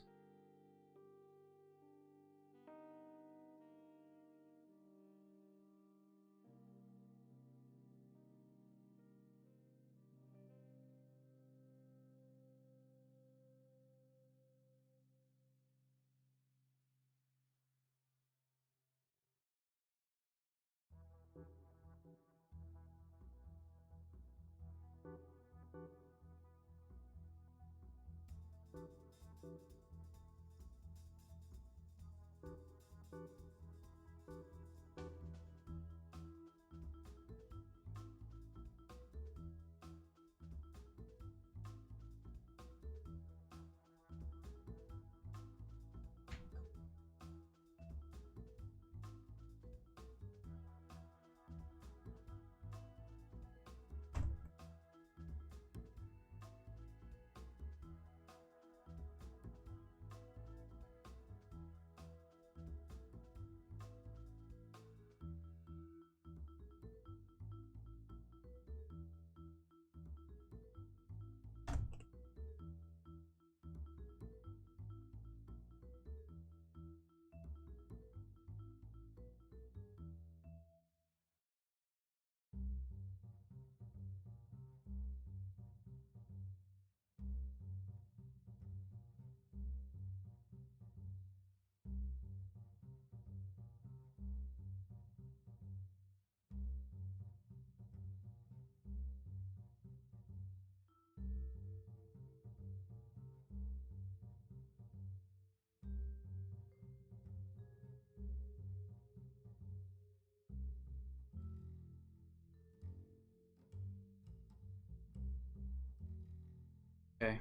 Okay.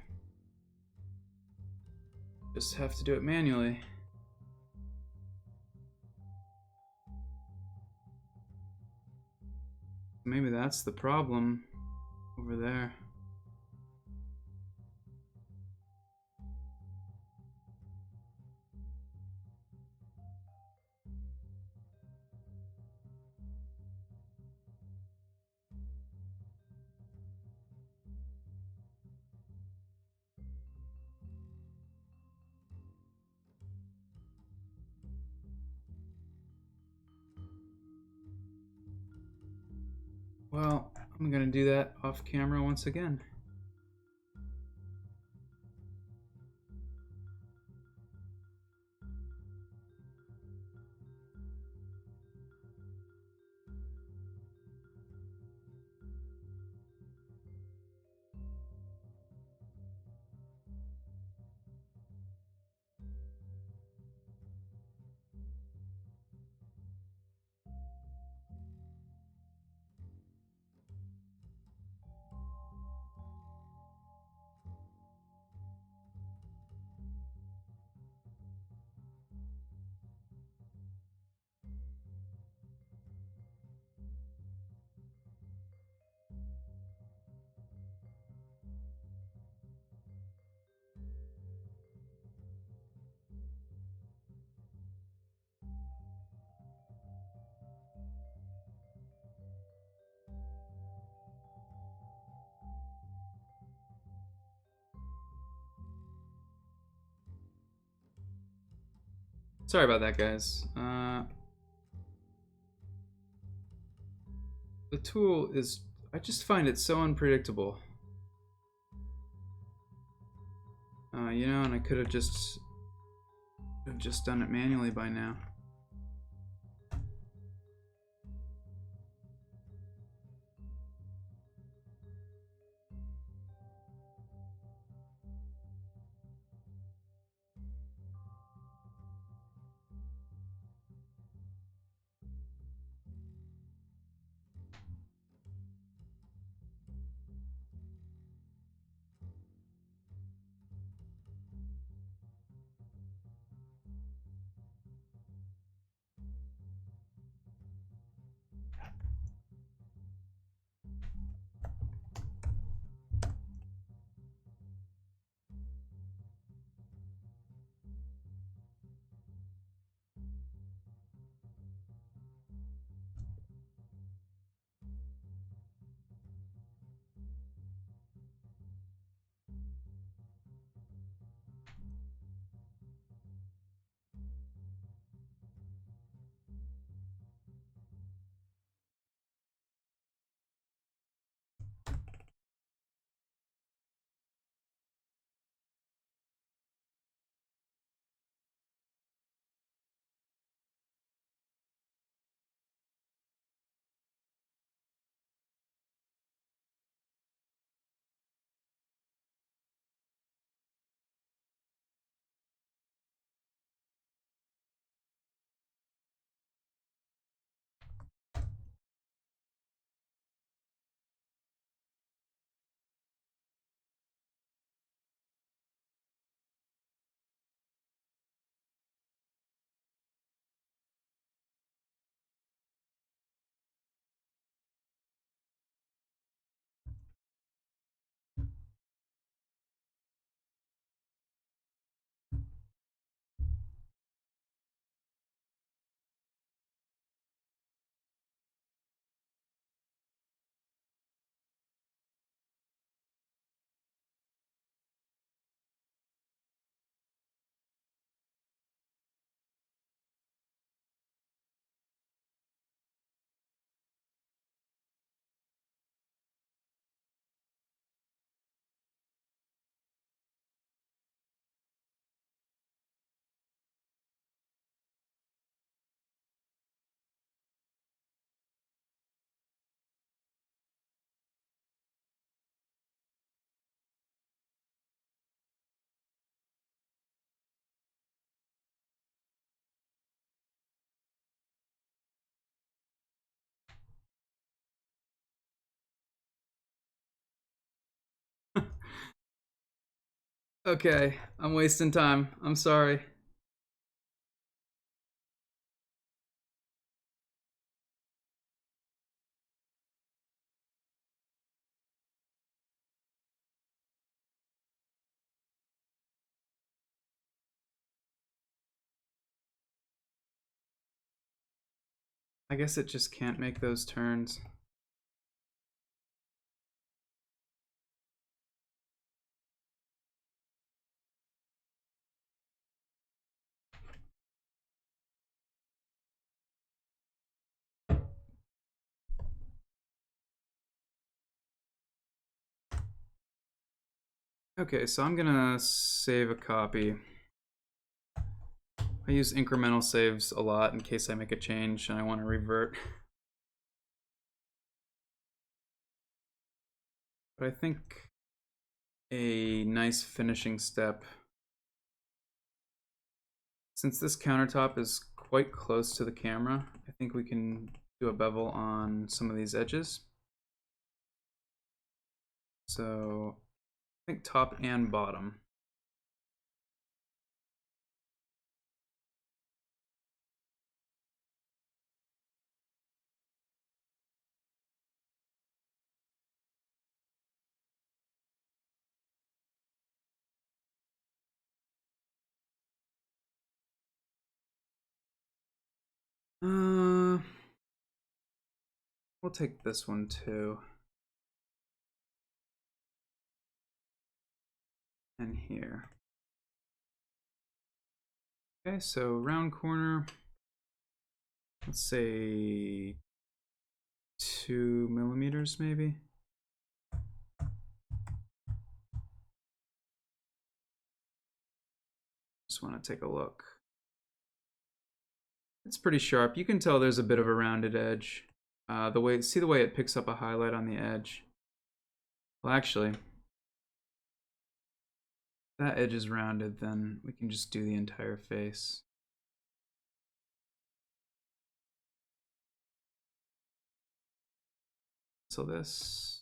Just have to do it manually. Maybe that's the problem over there. Well, I'm gonna do that off camera once again. Sorry about that, guys. The tool is, I just find it so unpredictable. You know, and I could have just done it manually by now. Okay, I'm wasting time. I'm sorry. I guess it just can't make those turns. Okay, so I'm gonna save a copy. I use incremental saves a lot in case I make a change and I want to revert. But I think a nice finishing step, since this countertop is quite close to the camera, I think we can do a bevel on some of these edges. So I think top and bottom. We'll take this one too. And here. Okay, so round corner, let's say 2 millimeters maybe. Just want to take a look. It's pretty sharp. You can tell there's a bit of a rounded edge. See the way it picks up a highlight on the edge. Well, actually, if that edge is rounded, then we can just do the entire face. So this.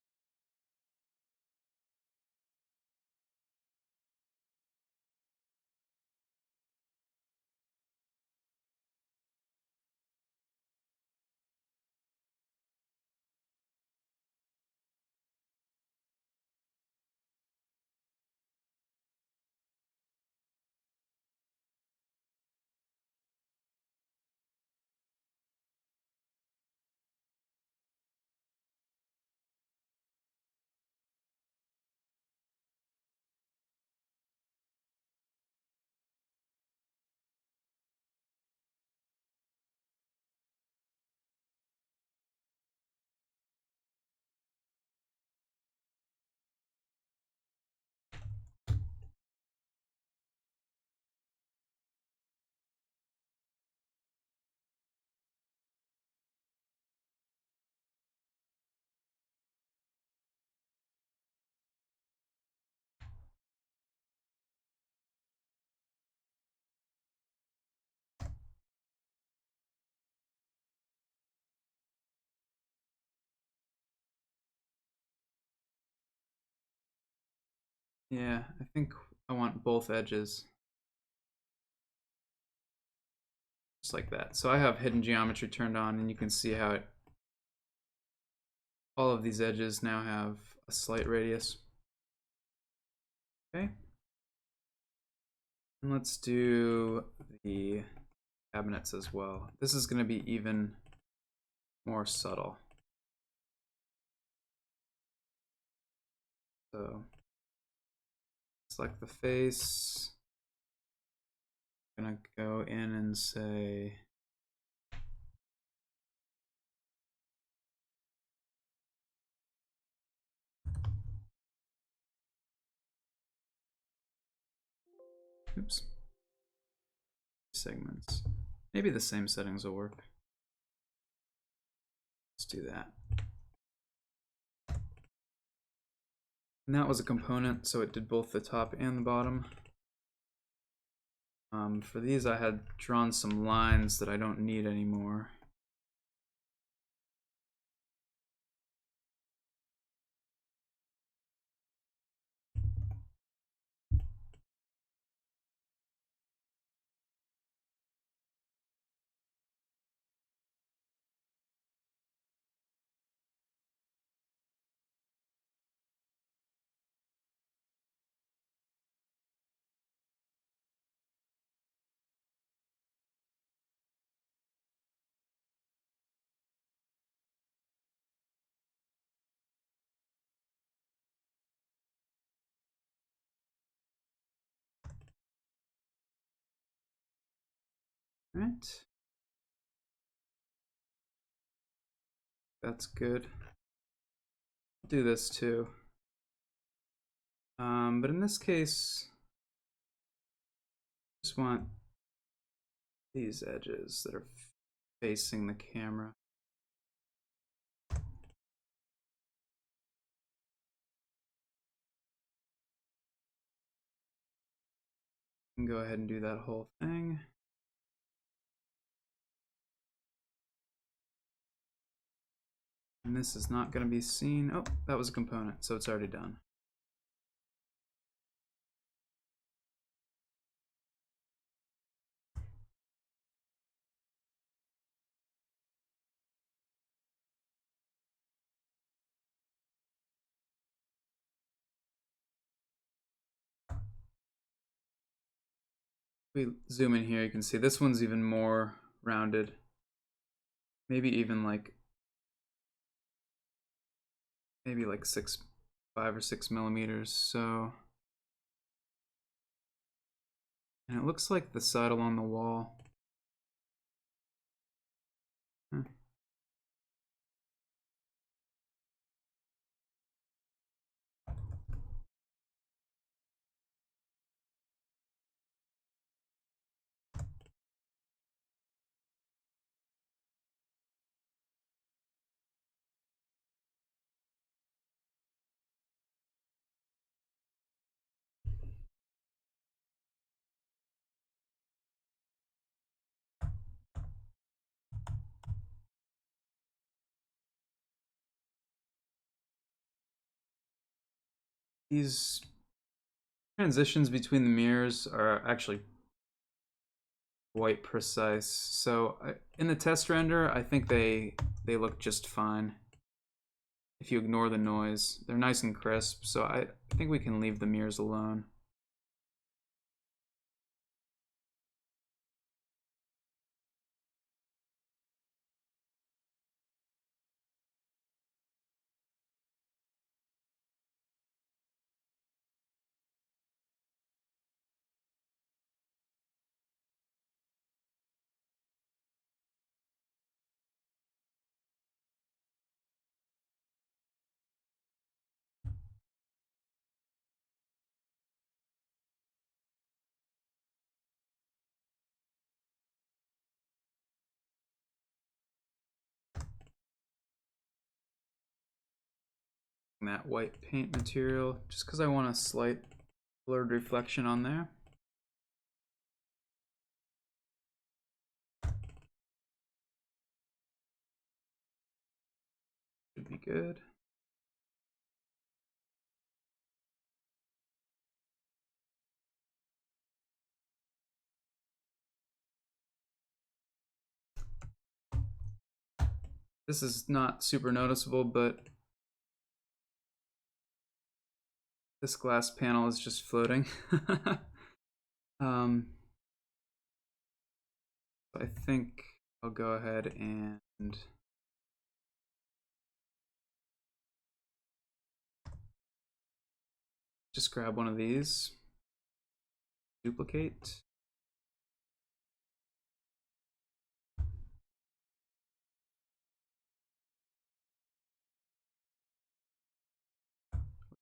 Yeah, I think I want both edges. Just like that. So I have hidden geometry turned on, and you can see how all of these edges now have a slight radius. Okay. And let's do the cabinets as well. This is going to be even more subtle. So select the face. I'm gonna go in and say oops, segments. Maybe the same settings will work. Let's do that. And that was a component, so it did both the top and the bottom. For these, I had drawn some lines that I don't need anymore. All right. That's good. I'll do this too. But in this case, just want these edges that are facing the camera. And go ahead and do that whole thing. And this is not going to be seen. Oh, that was a component, so it's already done. If we zoom in here, you can see this one's even more rounded. Maybe even like, maybe like 5 or 6 millimeters. So, and it looks like the side along the wall. These transitions between the mirrors are actually quite precise. So in the test render, I think they look just fine. If you ignore the noise, they're nice and crisp. So I think we can leave the mirrors alone. That white paint material just because I want a slight blurred reflection on there. Should be good. This is not super noticeable, but this glass panel is just floating. I think I'll go ahead and just grab one of these, duplicate.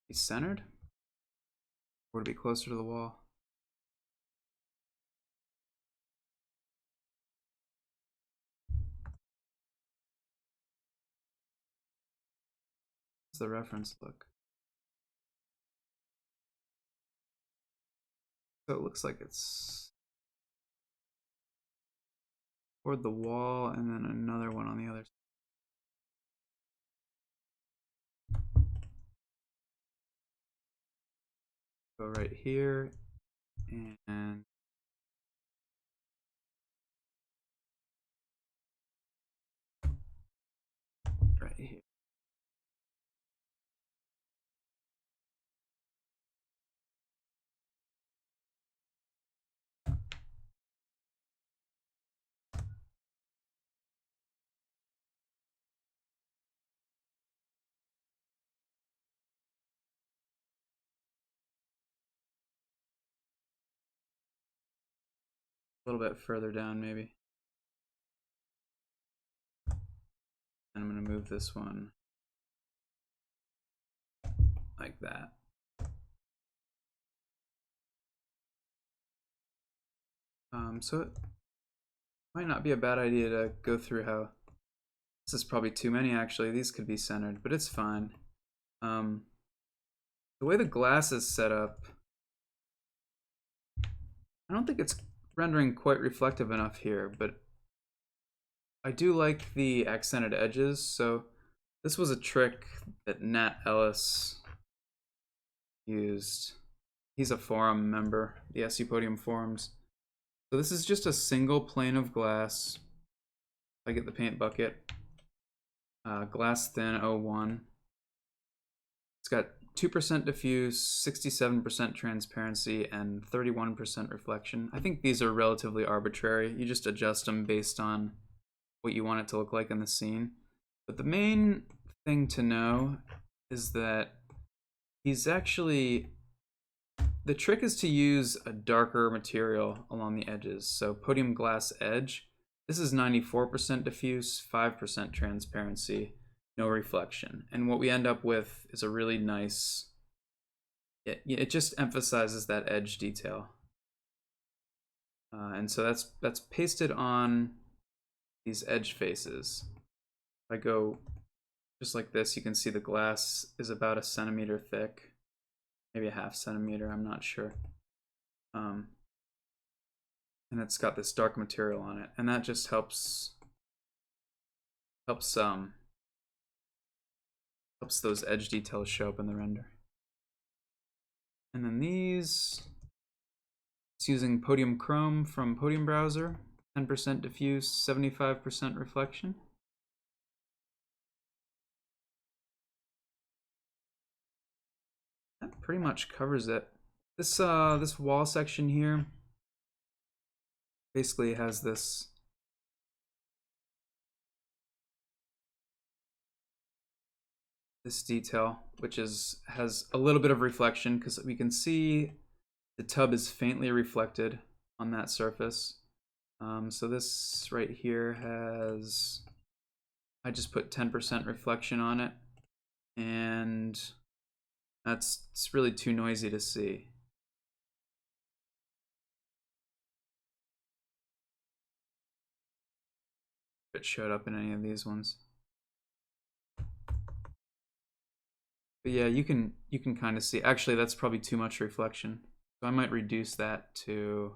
Be centered, or to be closer to the wall. How's the reference look? So it looks like it's toward the wall and then another one on the other side. Go right here and right here. A little bit further down maybe. And I'm going to move this one like that. So it might not be a bad idea to go through how, this is probably too many actually, these could be centered, but it's fine. The way the glass is set up, I don't think it's rendering quite reflective enough here, but I do like the accented edges. So this was a trick that Nat Ellis used. He's a forum member, the SU Podium forums. So this is just a single plane of glass. I get the paint bucket, glass thin 01. It's got 2% diffuse, 67% transparency, and 31% reflection. I think these are relatively arbitrary. You just adjust them based on what you want it to look like in the scene. But the main thing to know is that he's actually, the trick is to use a darker material along the edges. So Podium Glass Edge, this is 94% diffuse, 5% transparency, no reflection. And what we end up with is a really nice, it just emphasizes that edge detail. And so that's pasted on these edge faces. If I go just like this, you can see the glass is about 1 centimeter thick, maybe a 0.5 centimeter, I'm not sure. And it's got this dark material on it, and that just helps those edge details show up in the render. And then these, it's using Podium Chrome from Podium Browser, 10% diffuse, 75% reflection. That pretty much covers it. This wall section here basically has this detail, which has a little bit of reflection because we can see the tub is faintly reflected on that surface. So this right here has, I just put 10% reflection on it, and it's really too noisy to see. If it showed up in any of these ones. But yeah, you can kind of see, actually that's probably too much reflection. So I might reduce that to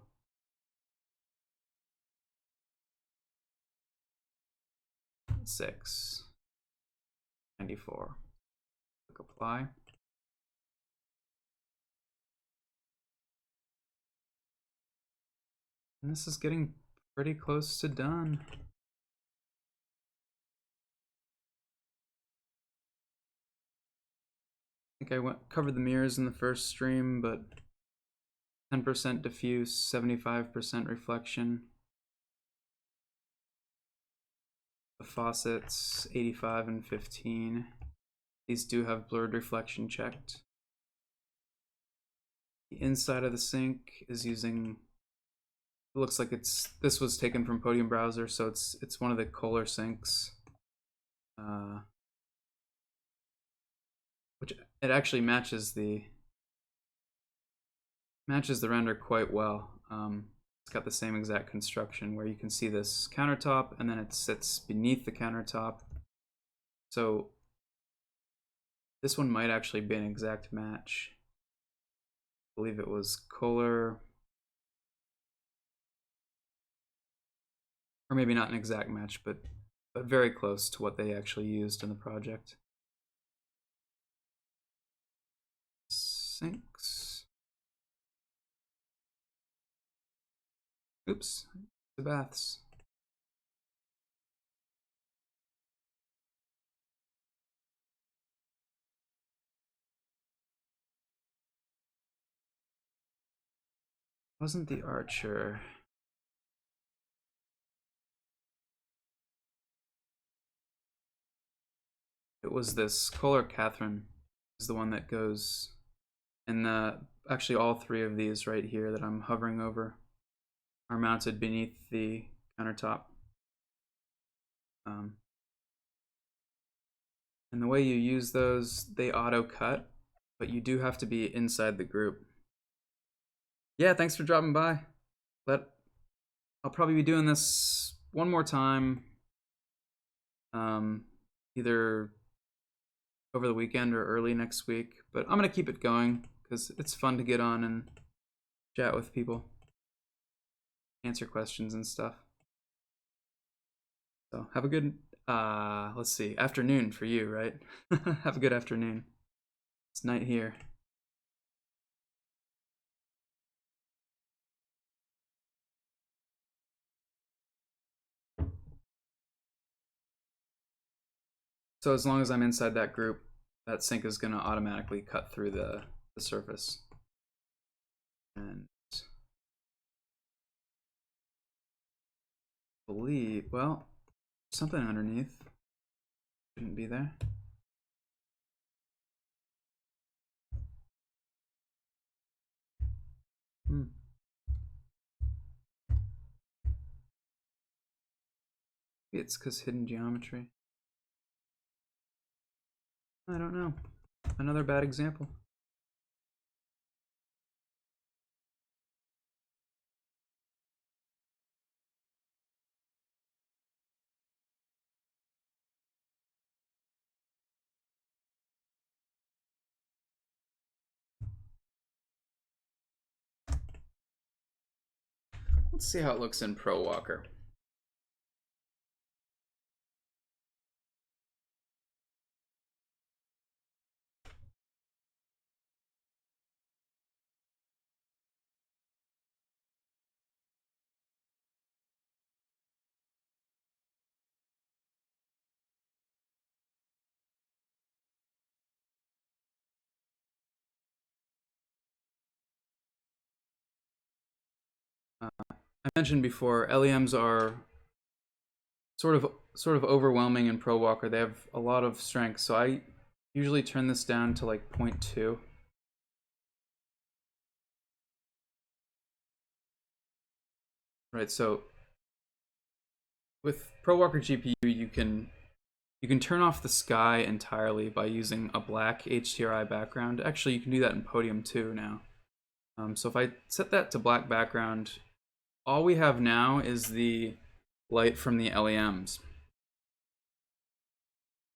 694. Click apply. And this is getting pretty close to done. I think I covered the mirrors in the first stream, but 10% diffuse, 75% reflection. The faucets, 85 and 15. These do have blurred reflection checked. The inside of the sink is using, it looks like this was taken from Podium Browser, so it's one of the Kohler sinks. Which it actually matches the render quite well. It's got the same exact construction where you can see this countertop and then it sits beneath the countertop. So this one might actually be an exact match. I believe it was Kohler, or maybe not an exact match, but very close to what they actually used in the project. Sinks. Oops, the baths. Wasn't the Archer? It was this Kohler Catherine is the one that goes in the, actually all three of these right here that I'm hovering over are mounted beneath the countertop. And the way you use those, they auto cut, but you do have to be inside the group. Yeah, thanks for dropping by. But I'll probably be doing this one more time, either over the weekend or early next week. But I'm gonna keep it going because it's fun to get on and chat with people, answer questions and stuff. So have a good, let's see, afternoon for you, right? Have a good afternoon. It's night here. So as long as I'm inside that group, that sync is gonna automatically cut through the surface. And I believe, well, something underneath shouldn't be there. It's because hidden geometry. I don't know. Another bad example. Let's see how it looks in ProWalker. I mentioned before, LEMs are sort of overwhelming in ProWalker. They have a lot of strength, so I usually turn this down to like 0.2. Right, so with ProWalker GPU, you can turn off the sky entirely by using a black HDRI background. Actually, you can do that in Podium too now. So if I set that to black background, all we have now is the light from the LEMs.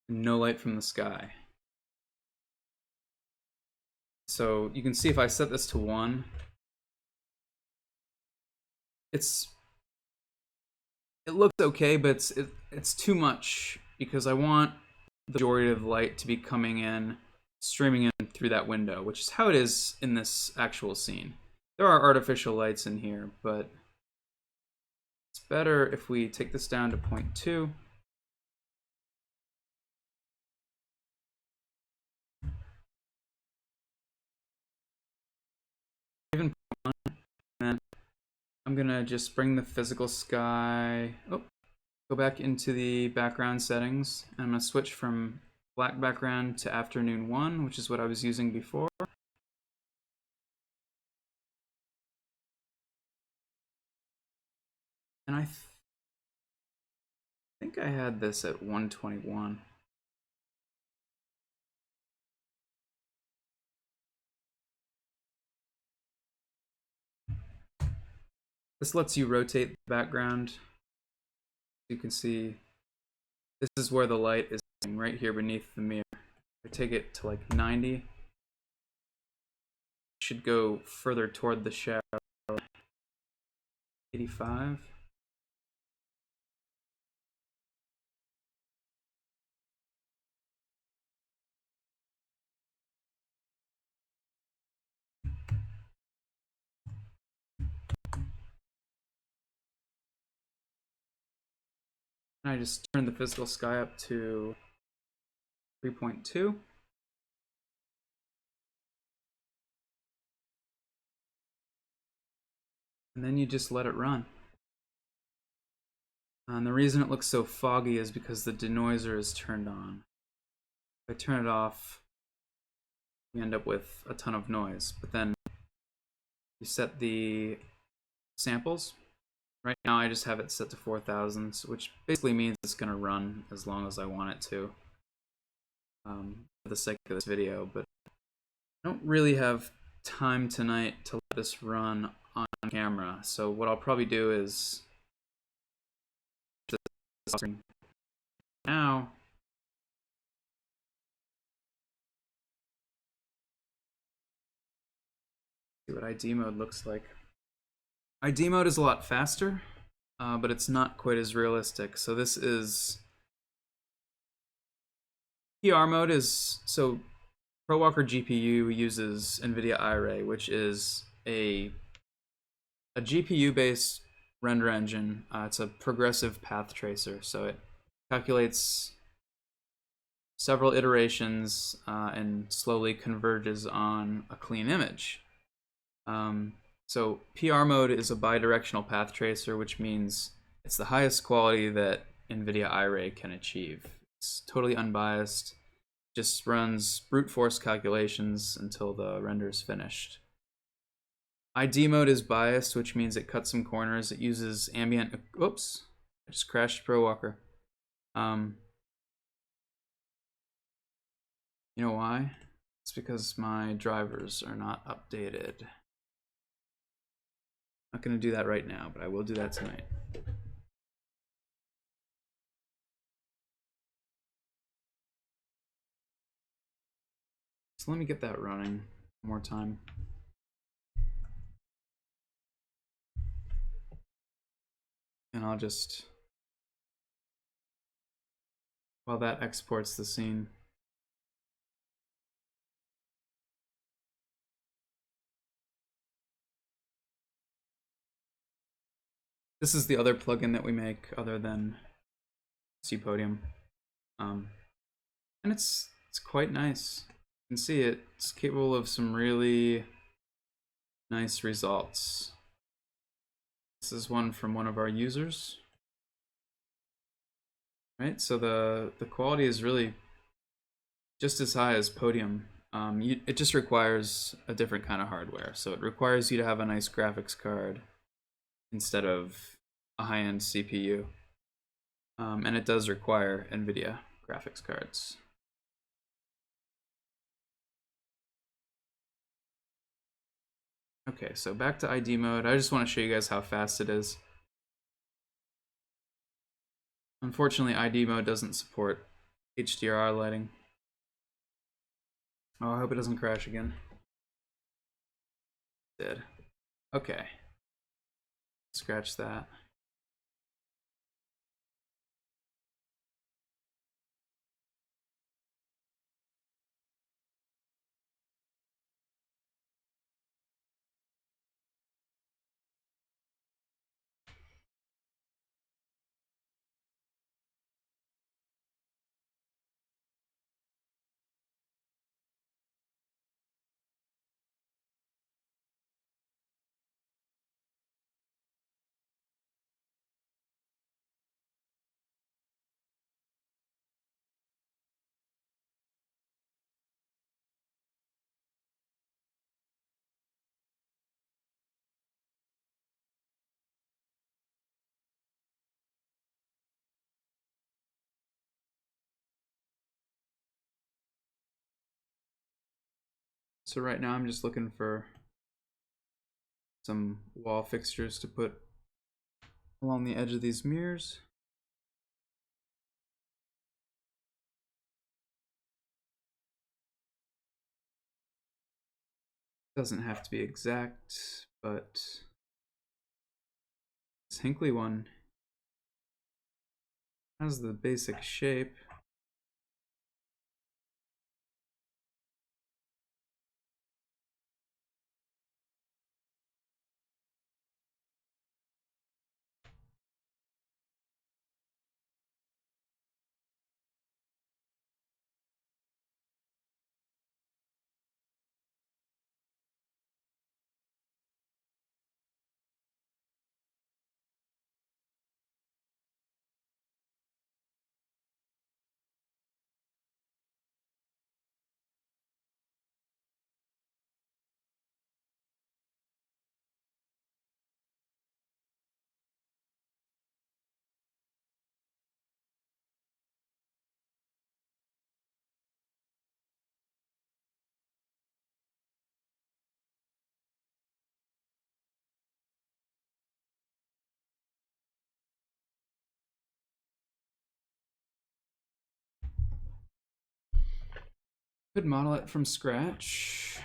No light from the sky. So you can see if I set this to 1, it looks okay, but it's too much because I want the majority of light to be coming in, streaming in through that window, which is how it is in this actual scene. There are artificial lights in here, but it's better if we take this down to 0.2. Even 0.1, and then I'm gonna just bring the physical sky, go back into the background settings, and I'm gonna switch from black background to afternoon 1, which is what I was using before. And I think I had this at 121. This lets you rotate the background. You can see this is where the light is right here beneath the mirror. I take it to like 90. It should go further toward the shadow. 85. And I just turn the physical sky up to 3.2. And then you just let it run. And the reason it looks so foggy is because the denoiser is turned on. If I turn it off, you end up with a ton of noise. But then you set the samples. Right now I just have it set to 4,000, which basically means it's going to run as long as I want it to. for the sake of this video, but I don't really have time tonight to let this run on camera. So what I'll probably do is just now see what ID mode looks like. ID mode is a lot faster, but it's not quite as realistic. So this is PR mode is so ProWalker GPU uses NVIDIA iRay, which is a GPU-based render engine. It's a progressive path tracer, so it calculates several iterations and slowly converges on a clean image. So PR mode is a bidirectional path tracer, which means it's the highest quality that NVIDIA iRay can achieve. It's totally unbiased, just runs brute force calculations until the render is finished. ID mode is biased, which means it cuts some corners. It uses ambient. Oops, I just crashed ProWalker. You know why? It's because my drivers are not updated. I'm not going to do that right now, but I will do that tonight. So let me get that running one more time. And I'll just, while that exports the scene. This is the other plugin that we make other than Podium. And it's quite nice. You can see it's capable of some really nice results. This is one from one of our users. Right, so the quality is really just as high as Podium. It just requires a different kind of hardware. So it requires you to have a nice graphics card instead of a high-end CPU. And it does require NVIDIA graphics cards. Okay, so back to ID mode. I just want to show you guys how fast it is. Unfortunately, ID mode doesn't support HDR lighting. Oh, I hope it doesn't crash again. It did. Okay. Scratch that. So right now I'm just looking for some wall fixtures to put along the edge of these mirrors. Doesn't have to be exact, but this Hinkley one has the basic shape. Could model it from scratch.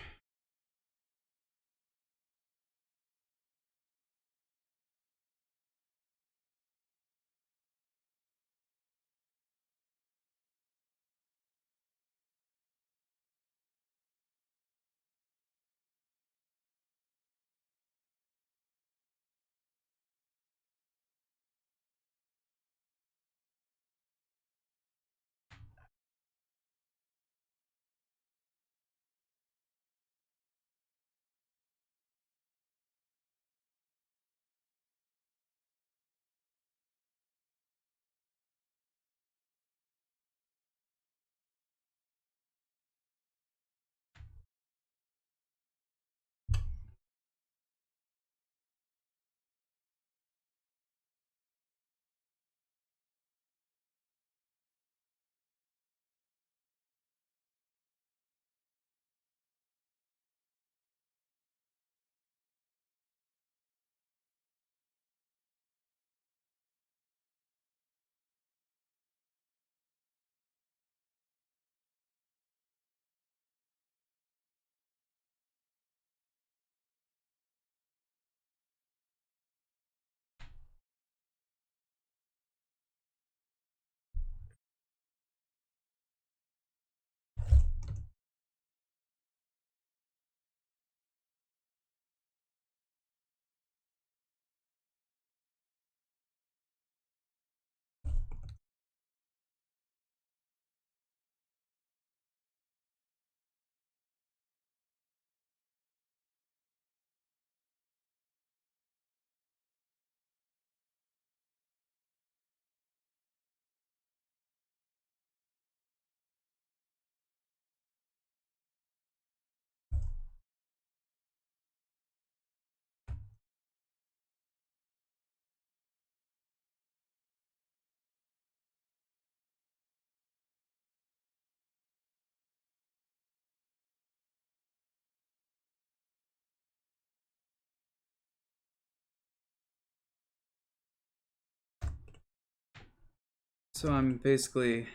So I'm basically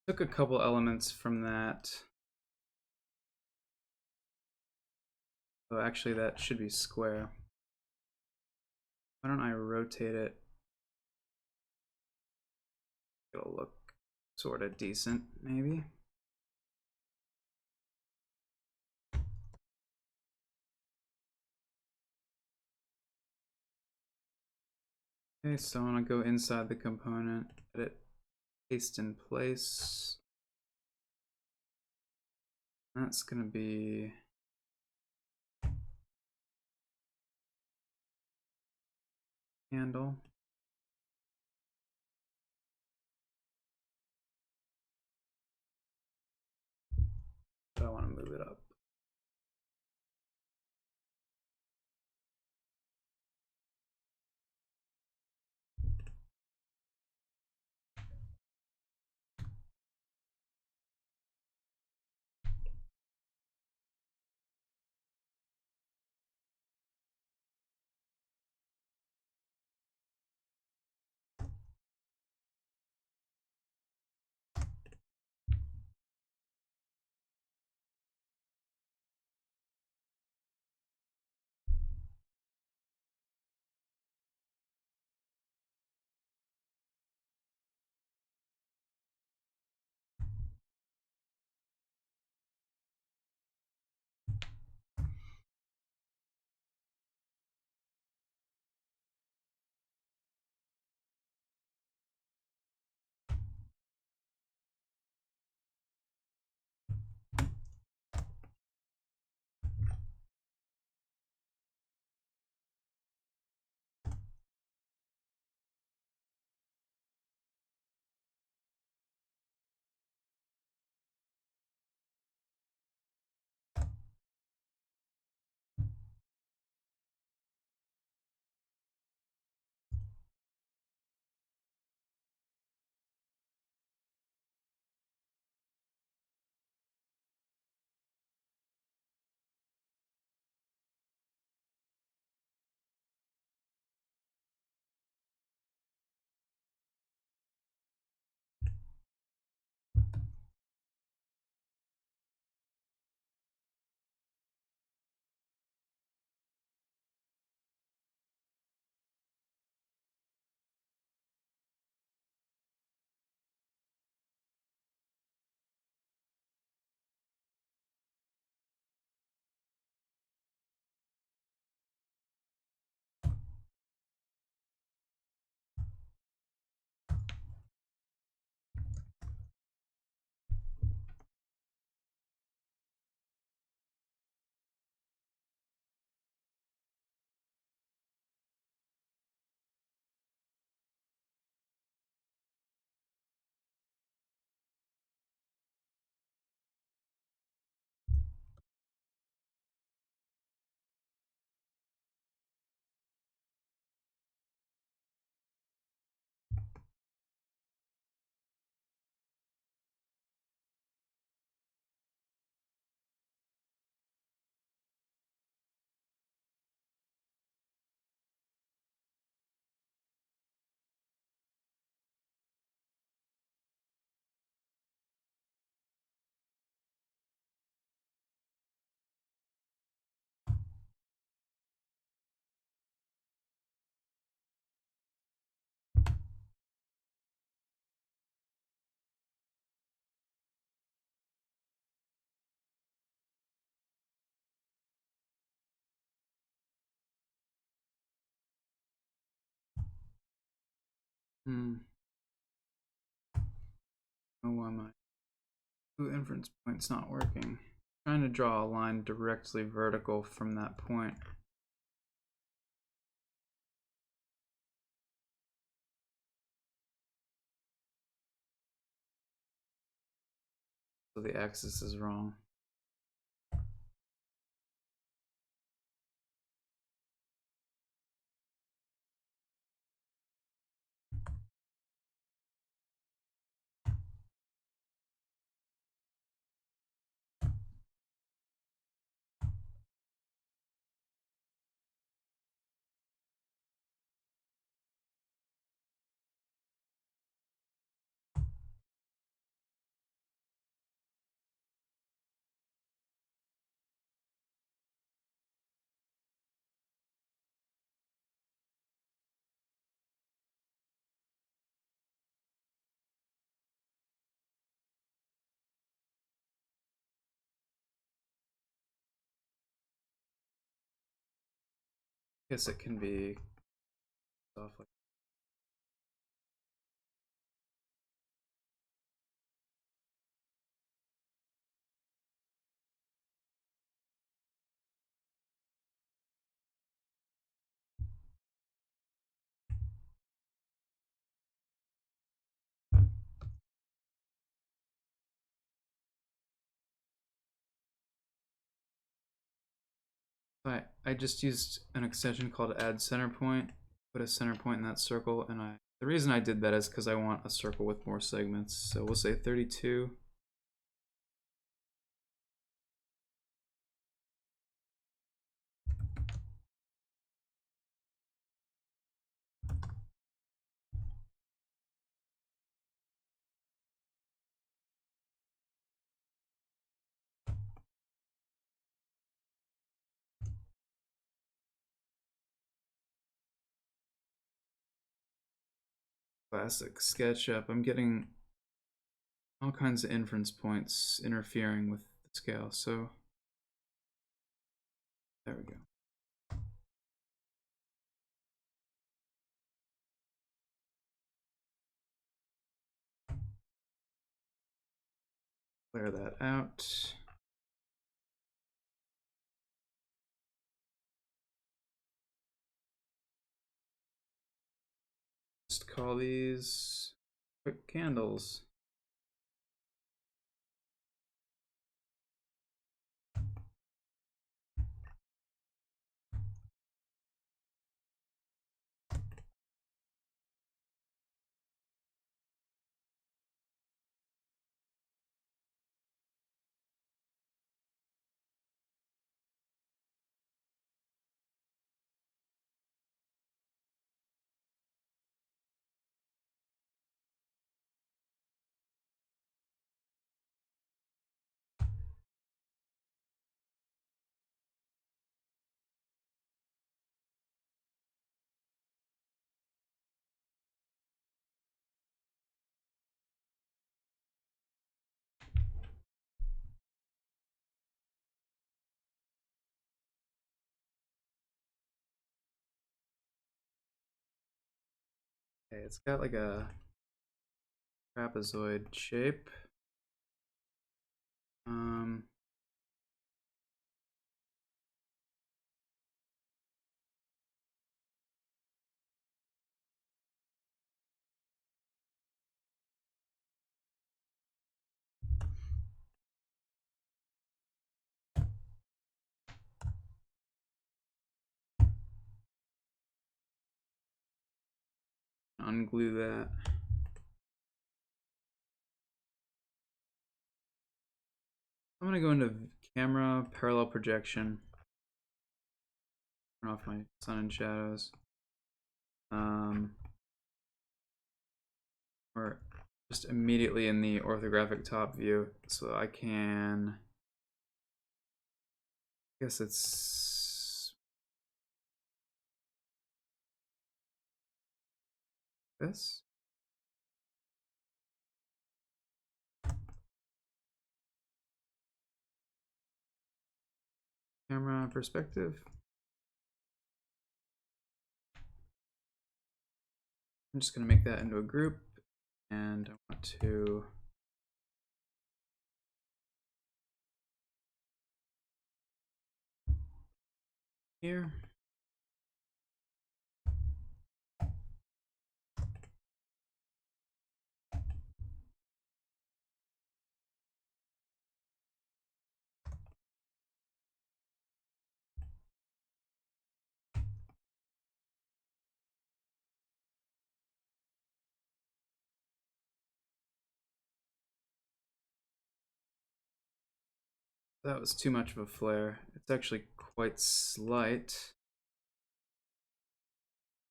took a couple elements from that. Oh, actually that should be square. Why don't I rotate it? It'll look sort of decent, maybe. Okay, so I want to go inside the component, edit, paste in place. That's going to be handle. But I want to move it up. Hmm. Oh, why my inference point's not working? I'm trying to draw a line directly vertical from that point. So the axis is wrong. I guess it can be off like I just used an extension called add center point, put a center point in that circle, and the reason I did that is because I want a circle with more segments. So we'll say 32. Classic SketchUp. I'm getting all kinds of inference points interfering with the scale. So there we go. Clear that out. Just call these quick candles. Okay, it's got like a trapezoid shape. Unglue that. I'm gonna go into camera parallel projection. Turn off my sun and shadows. Or just immediately in the orthographic top view, so I can. I guess it's this. Camera perspective. I'm just going to make that into a group, and I want to here. That was too much of a flare. It's actually quite slight.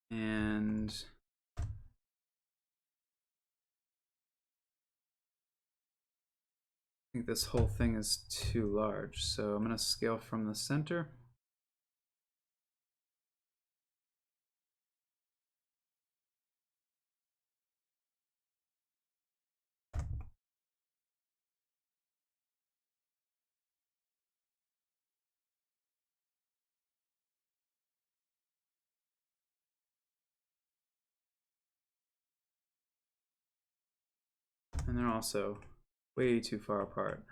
And I think this whole thing is too large. So I'm going to scale from the center. And they're also way too far apart.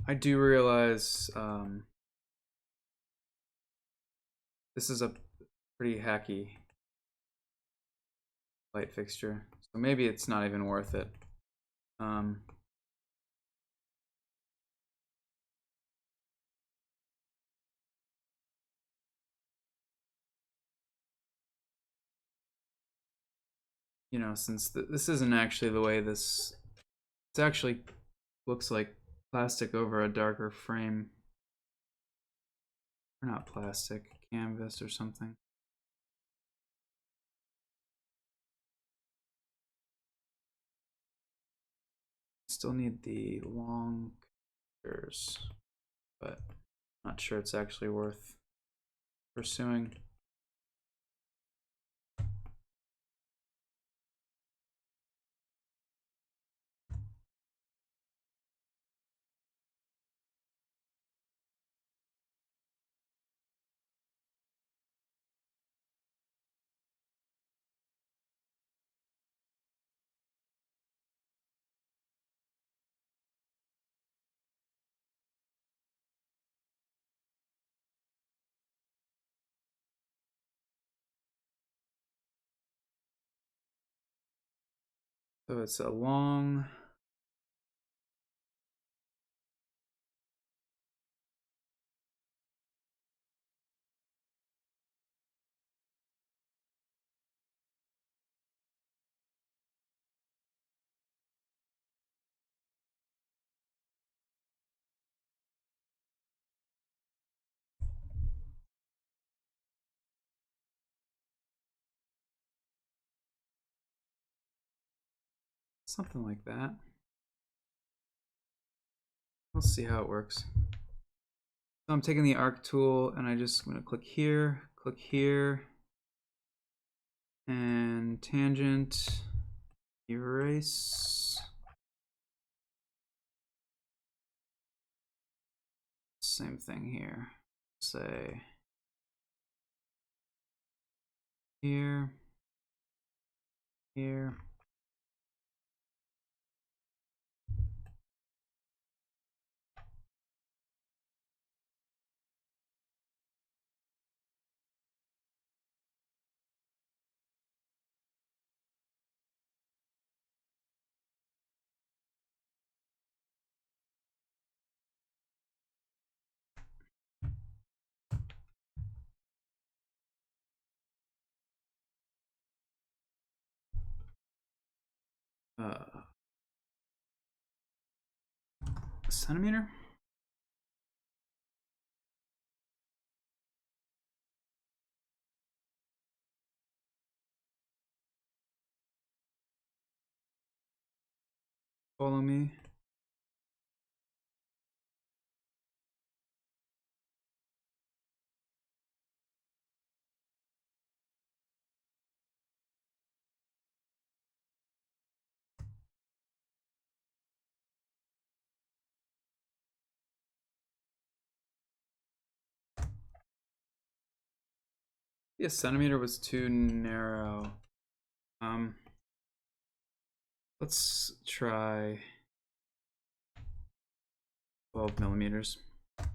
I do realize this is a pretty hacky light fixture, so maybe it's not even worth it. You know, since this isn't actually the way this, it actually looks like plastic over a darker frame. Or not plastic, canvas or something. Still need the long curves, but not sure it's actually worth pursuing. So it's a long. Something like that. Let's see how it works. So I'm taking the arc tool and I just want to click here, and tangent, erase. Same thing here. Say here, here. Centimeter? Follow me. Yeah, centimeter was too narrow. Let's try 12 millimeters. I'm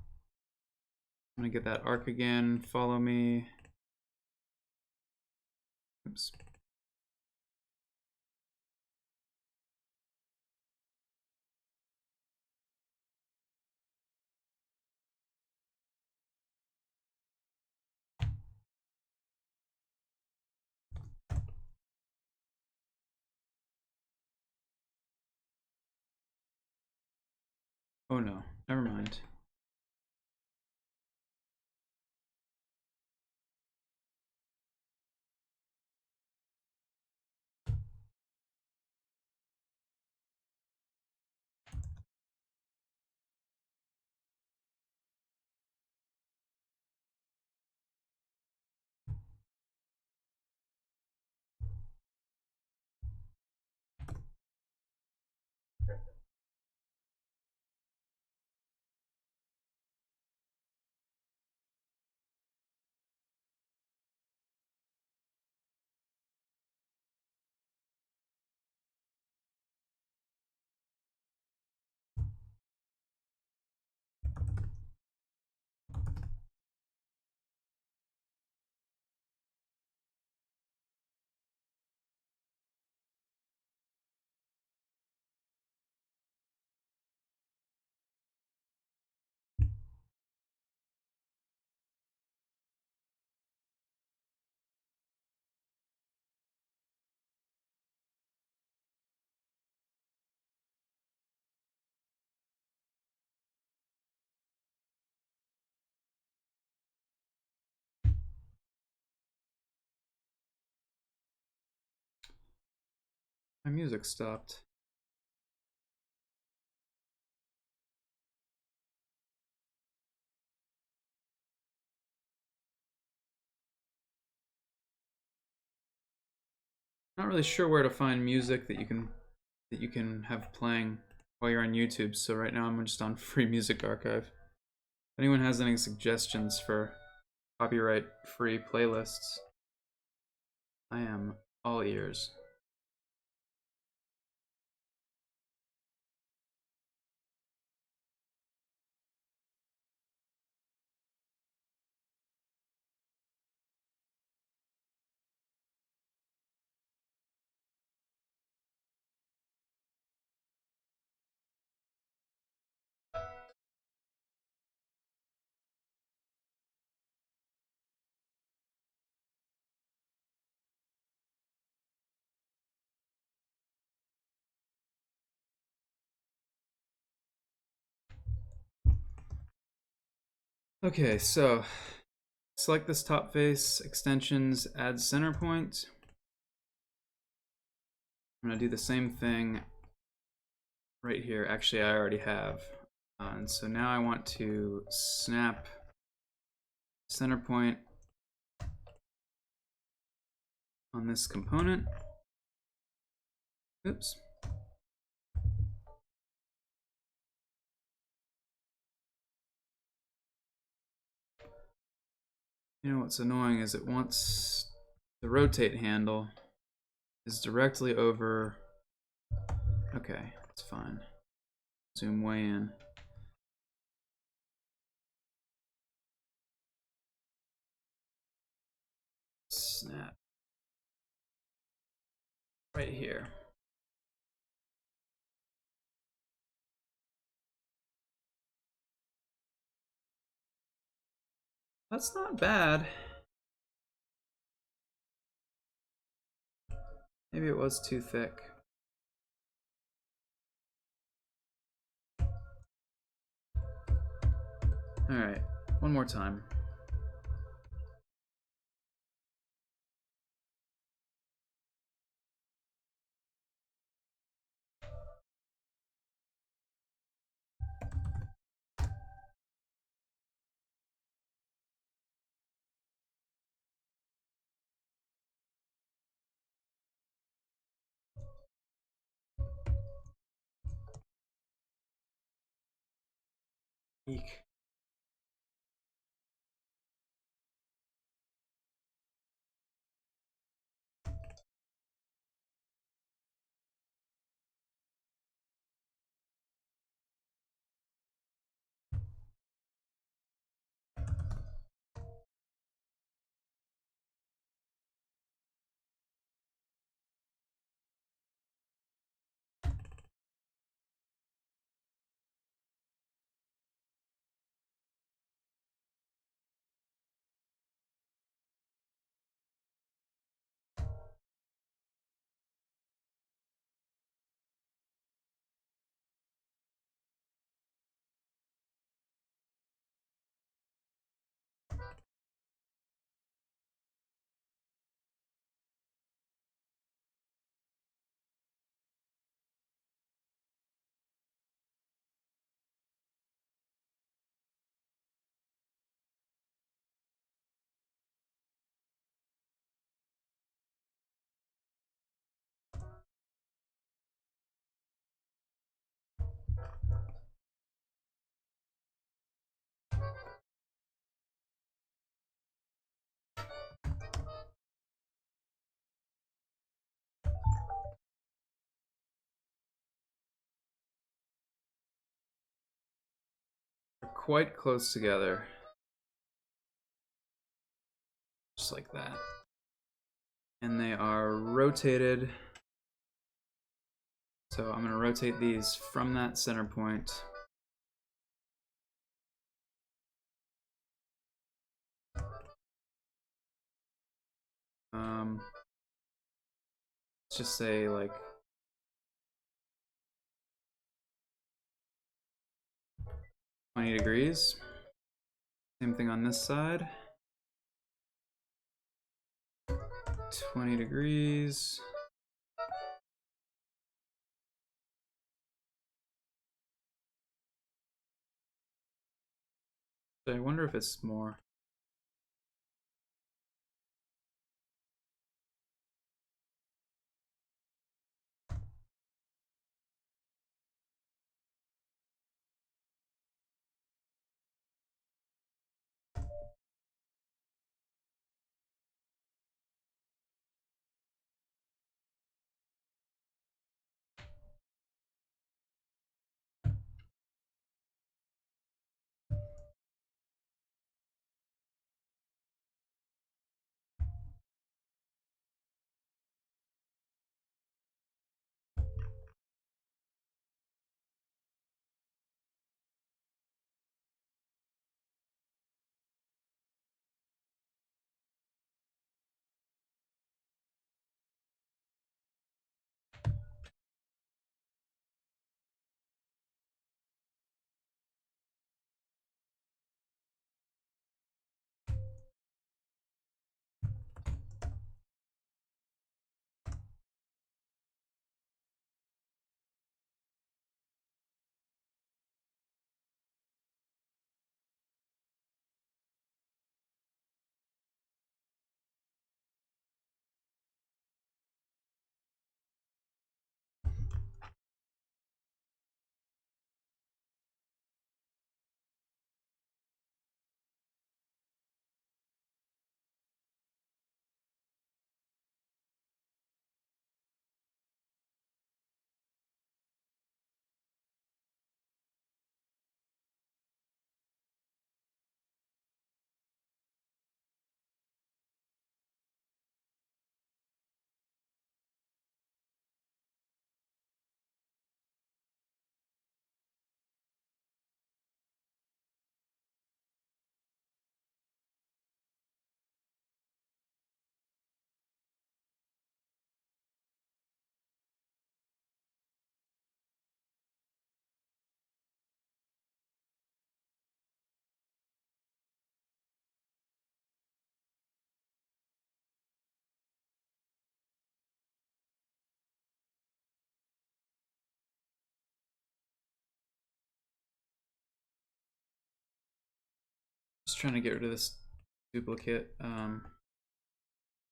gonna get that arc again. Follow me. Oops. Oh no, never mind. My music stopped. Not really sure where to find music that you can have playing while you're on YouTube. So right now I'm just on Free Music Archive. If anyone has any suggestions for copyright-free playlists, I am all ears. Okay, so select this top face, extensions, add center point. I'm gonna do the same thing right here. Actually, I already have. And so now I want to snap center point on this component. Oops. You know what's annoying is it wants the rotate handle is directly over. Okay, it's fine. Zoom way in. Snap. Right here. That's not bad. Maybe it was too thick. Alright, one more time. Eek. They're quite close together. Just like that. And they are rotated. So I'm going to rotate these from that center point. Let's just say like 20 degrees. Same thing on this side. 20 degrees. So I wonder if it's more. Just trying to get rid of this duplicate.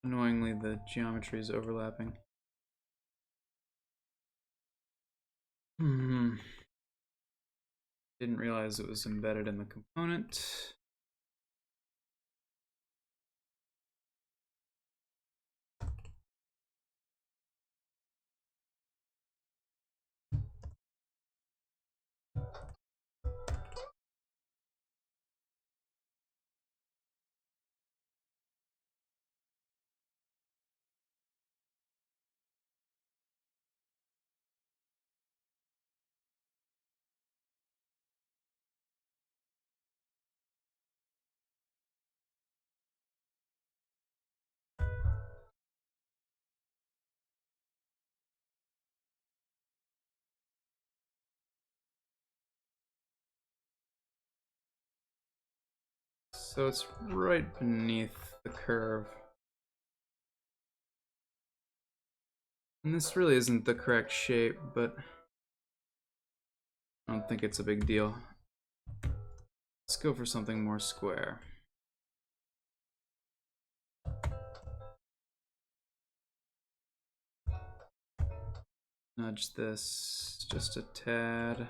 Annoyingly, the geometry is overlapping. Didn't realize it was embedded in the component. So it's right beneath the curve. And this really isn't the correct shape, but I don't think it's a big deal. Let's go for something more square. Nudge this just a tad.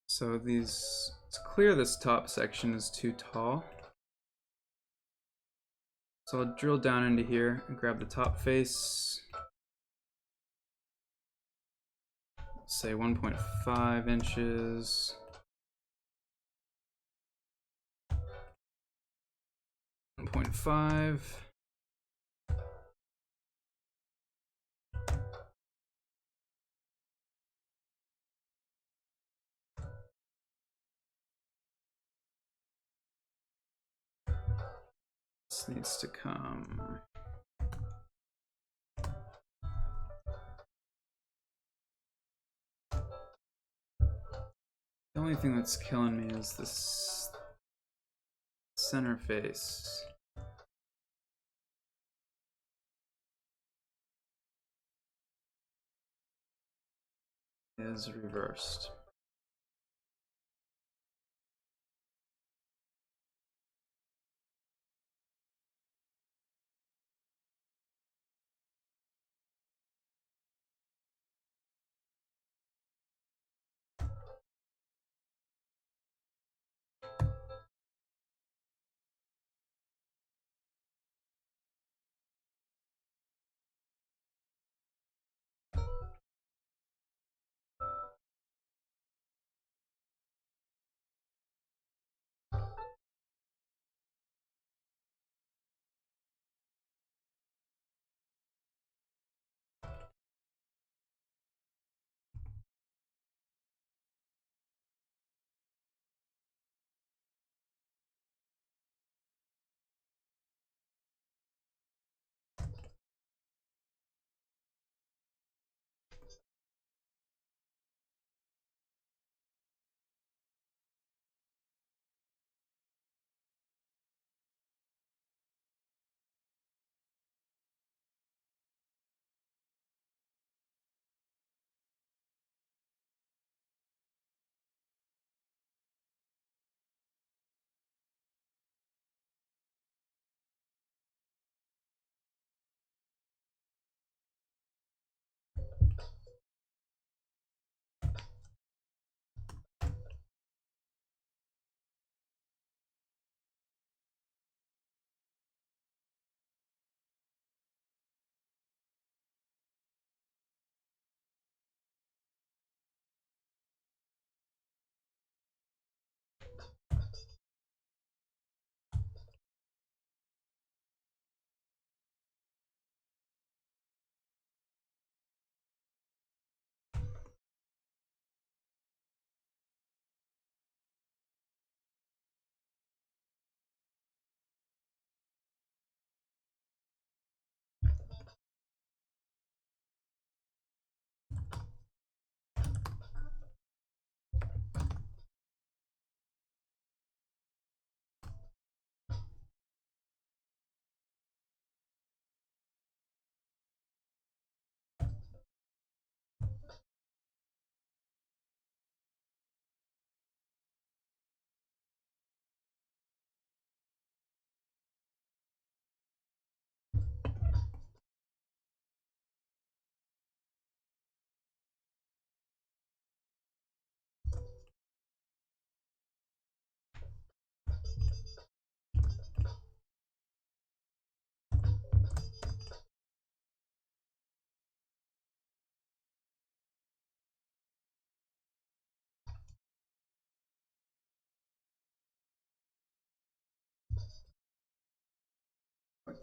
So it's clear this top section is too tall. So I'll drill down into here and grab the top face. Say 1.5 inches. 1.5. This needs to come. The only thing that's killing me is this center face. Is reversed.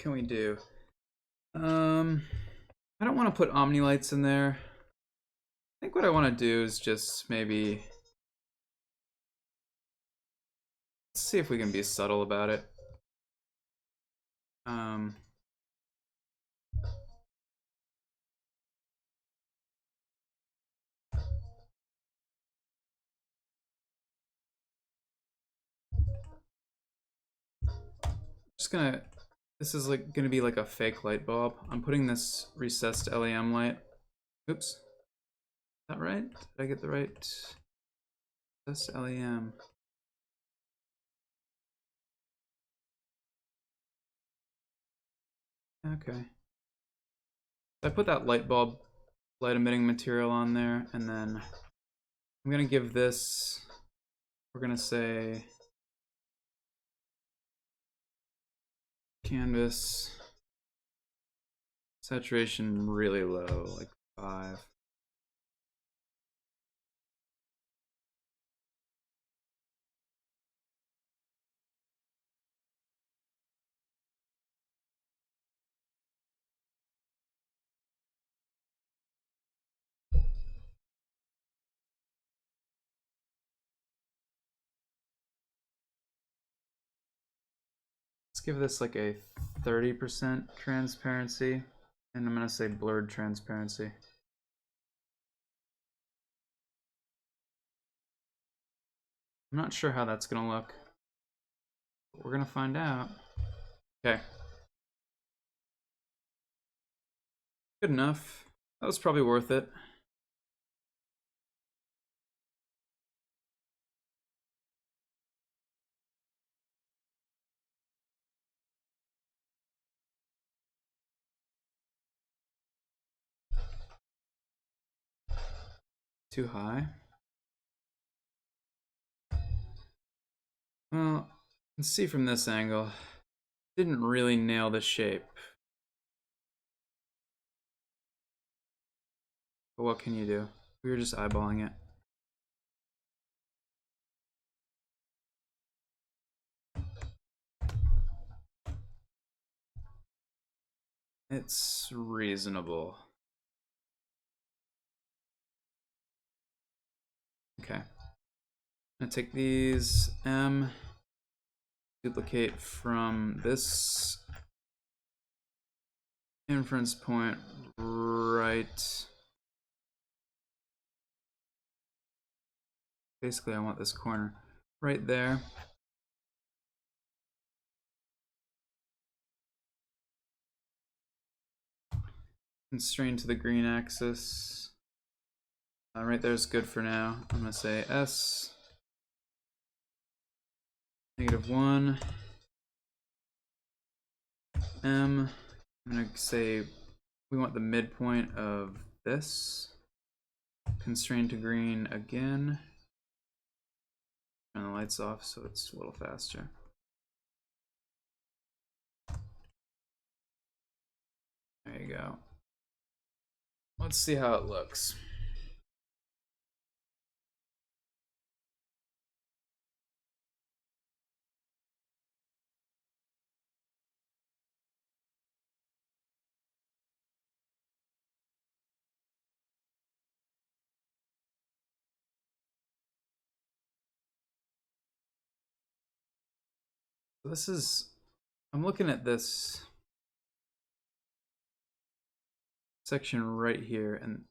can we do? I don't want to put Omni lights in there. I think what I want to do is just maybe see if we can be subtle about it. Just gonna, this is like gonna be like a fake light bulb. I'm putting this recessed LEM light. Oops. Is that right? Did I get the right? Recessed LEM. Okay. I put that light bulb, light emitting material on there, and then I'm gonna give this, we're gonna say canvas saturation really low, like 5. Let's give this like a 30% transparency, and I'm gonna say blurred transparency. I'm not sure how that's gonna look, but we're gonna find out. Okay. Good enough. That was probably worth it. Too high. Well, you can see from this angle, didn't really nail the shape. But what can you do? We were just eyeballing it. It's reasonable. Okay. I'm gonna take these duplicate from this inference point right. Basically, I want this corner right there. Constrain to the green axis. Right there is good for now. I'm gonna say S -1 M. I'm gonna say we want the midpoint of this. Constrain to green again. Turn the lights off so it's a little faster. There you go. Let's see how it looks. This is, I'm looking at this section right here, and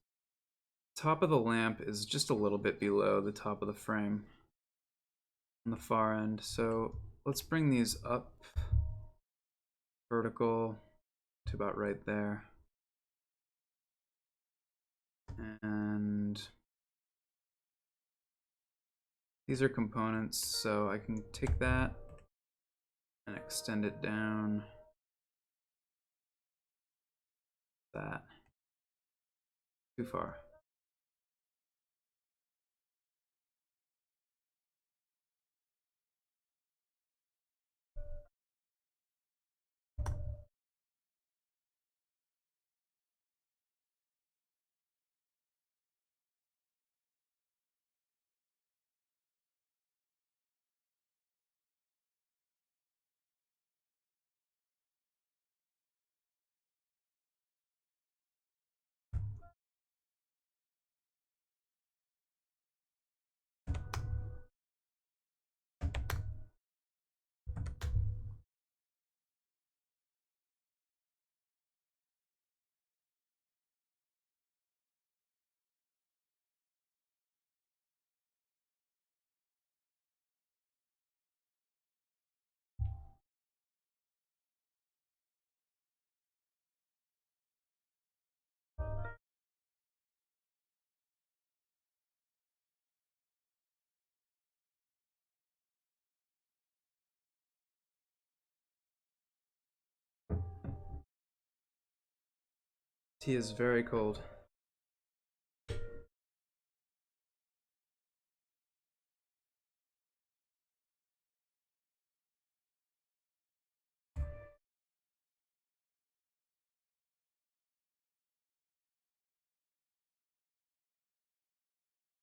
top of the lamp is just a little bit below the top of the frame on the far end. So let's bring these up vertical to about right there. And these are components, so I can take that and extend it down. That. Too far. Tea is very cold.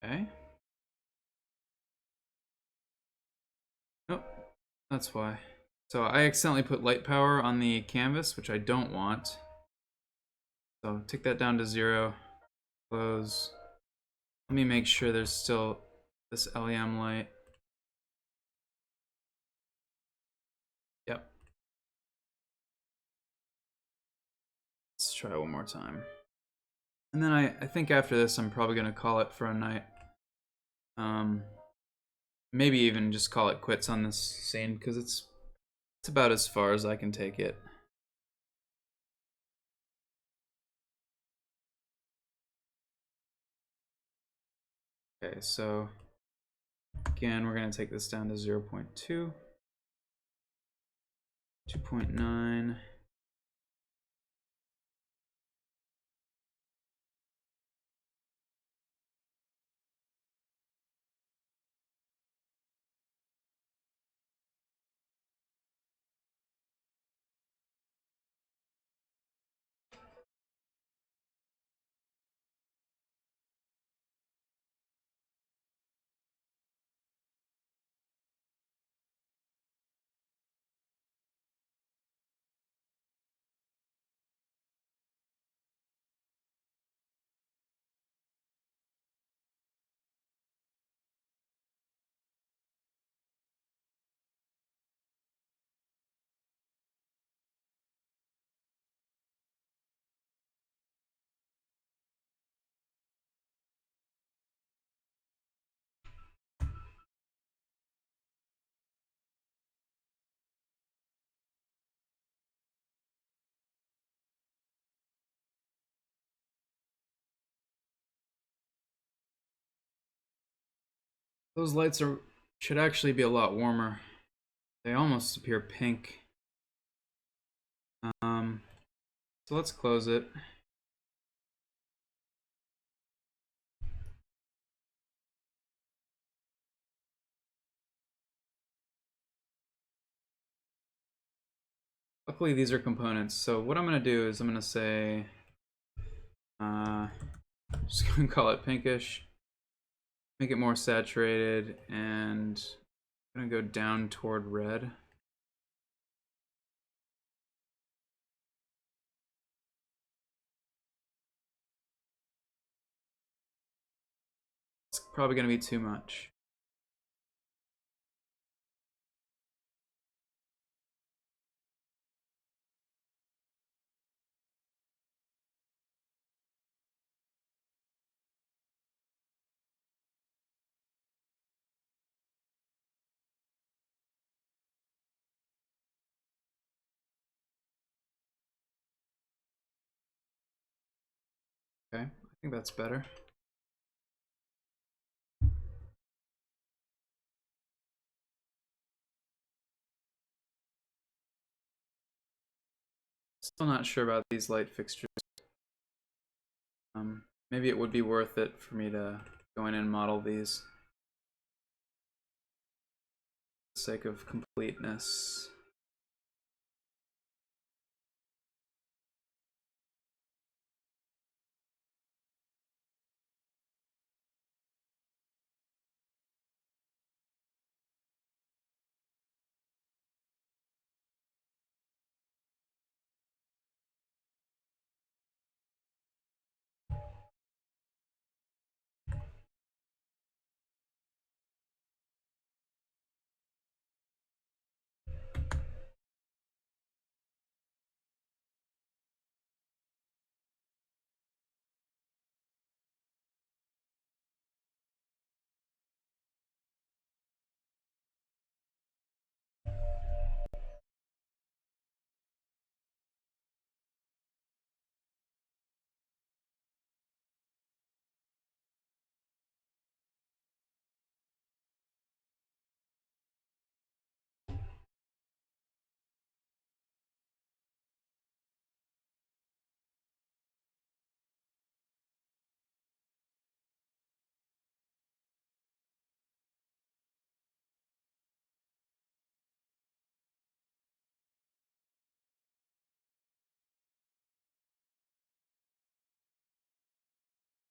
Okay. Nope, that's why. So I accidentally put light power on the canvas, which I don't want. So take that down to 0. Close. Let me make sure there's still this LEM light. Yep. Let's try one more time. And then I think after this I'm probably gonna call it for a night. Maybe even just call it quits on this scene because it's about as far as I can take it. Okay, so again we're gonna take this down to 0.2, 2.9. Those lights should actually be a lot warmer. They almost appear pink. So let's close it. Luckily these are components, so what I'm gonna do is I'm gonna say, just gonna call it pinkish, make it more saturated, and I'm gonna go down toward red. It's probably gonna be too much. Okay, I think that's better. Still not sure about these light fixtures. Maybe it would be worth it for me to go in and model these for the sake of completeness.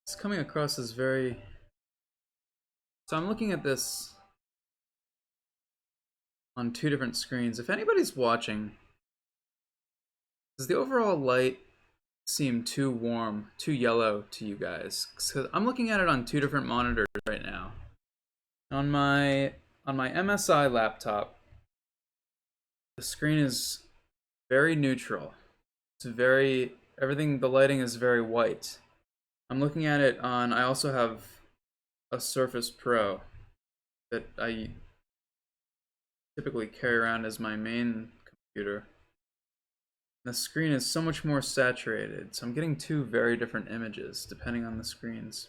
It's coming across as very... So I'm looking at this on two different screens. If anybody's watching, does the overall light seem too warm, too yellow to you guys? Because I'm looking at it on two different monitors right now. On my MSI laptop, the screen is very neutral. It's very, everything, the lighting is very white. I'm looking at it on, I also have a Surface Pro that I typically carry around as my main computer. The screen is so much more saturated, so I'm getting two very different images depending on the screens.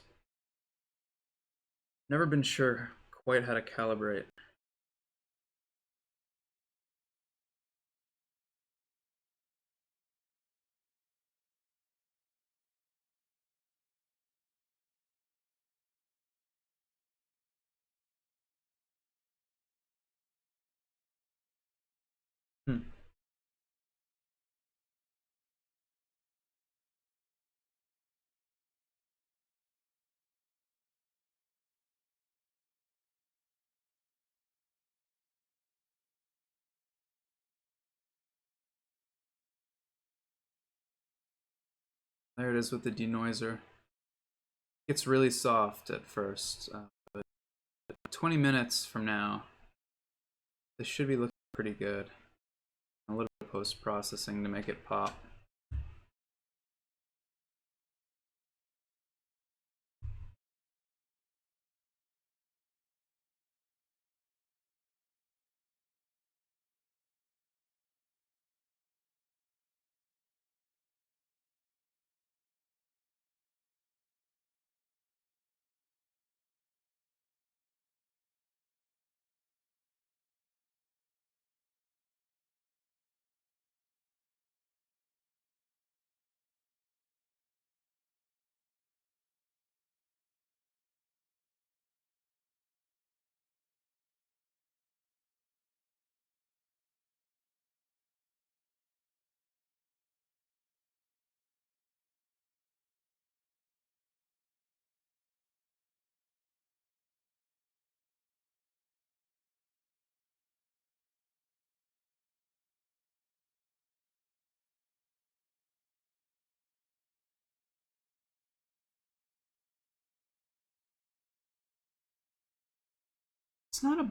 Never been sure quite how to calibrate. There it is with the denoiser. It's really soft at first, but 20 minutes from now, this should be looking pretty good. A little bit of post-processing to make it pop. It's not a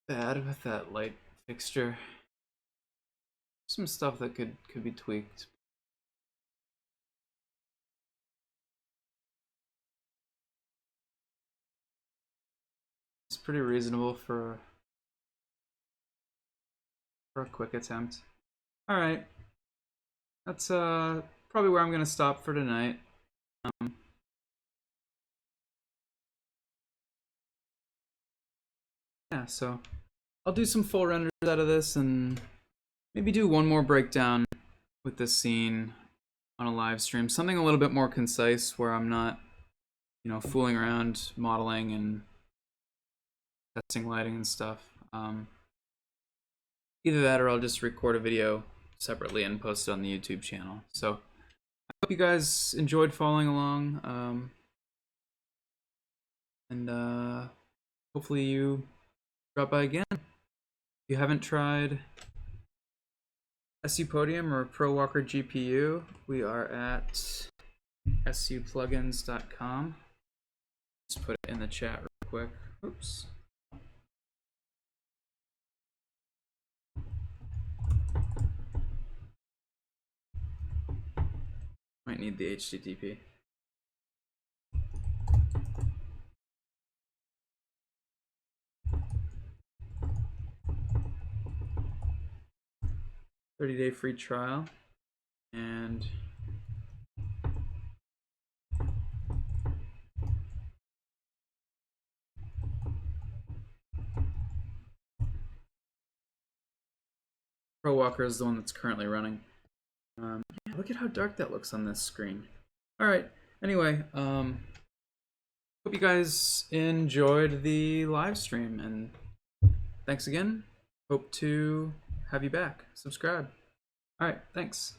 bad with that light fixture. Some stuff that could be tweaked. It's pretty reasonable for a quick attempt. All right, that's probably where I'm gonna stop for tonight. Yeah, so I'll do some full renders out of this and maybe do one more breakdown with this scene on a live stream. Something a little bit more concise where I'm not, you know, fooling around modeling and testing lighting and stuff. Either that or I'll just record a video separately and post it on the YouTube channel. So I hope you guys enjoyed following along. And hopefully you drop by again. If you haven't tried SU Podium or ProWalker GPU, we are at suplugins.com. Just put it in the chat real quick. Oops. Might need the HTTP. $30-day free trial, and ProWalker is the one that's currently running. Yeah, look at how dark that looks on this screen. All right. Anyway, hope you guys enjoyed the live stream, and thanks again. Hope to have you back. Subscribe. All right. Thanks.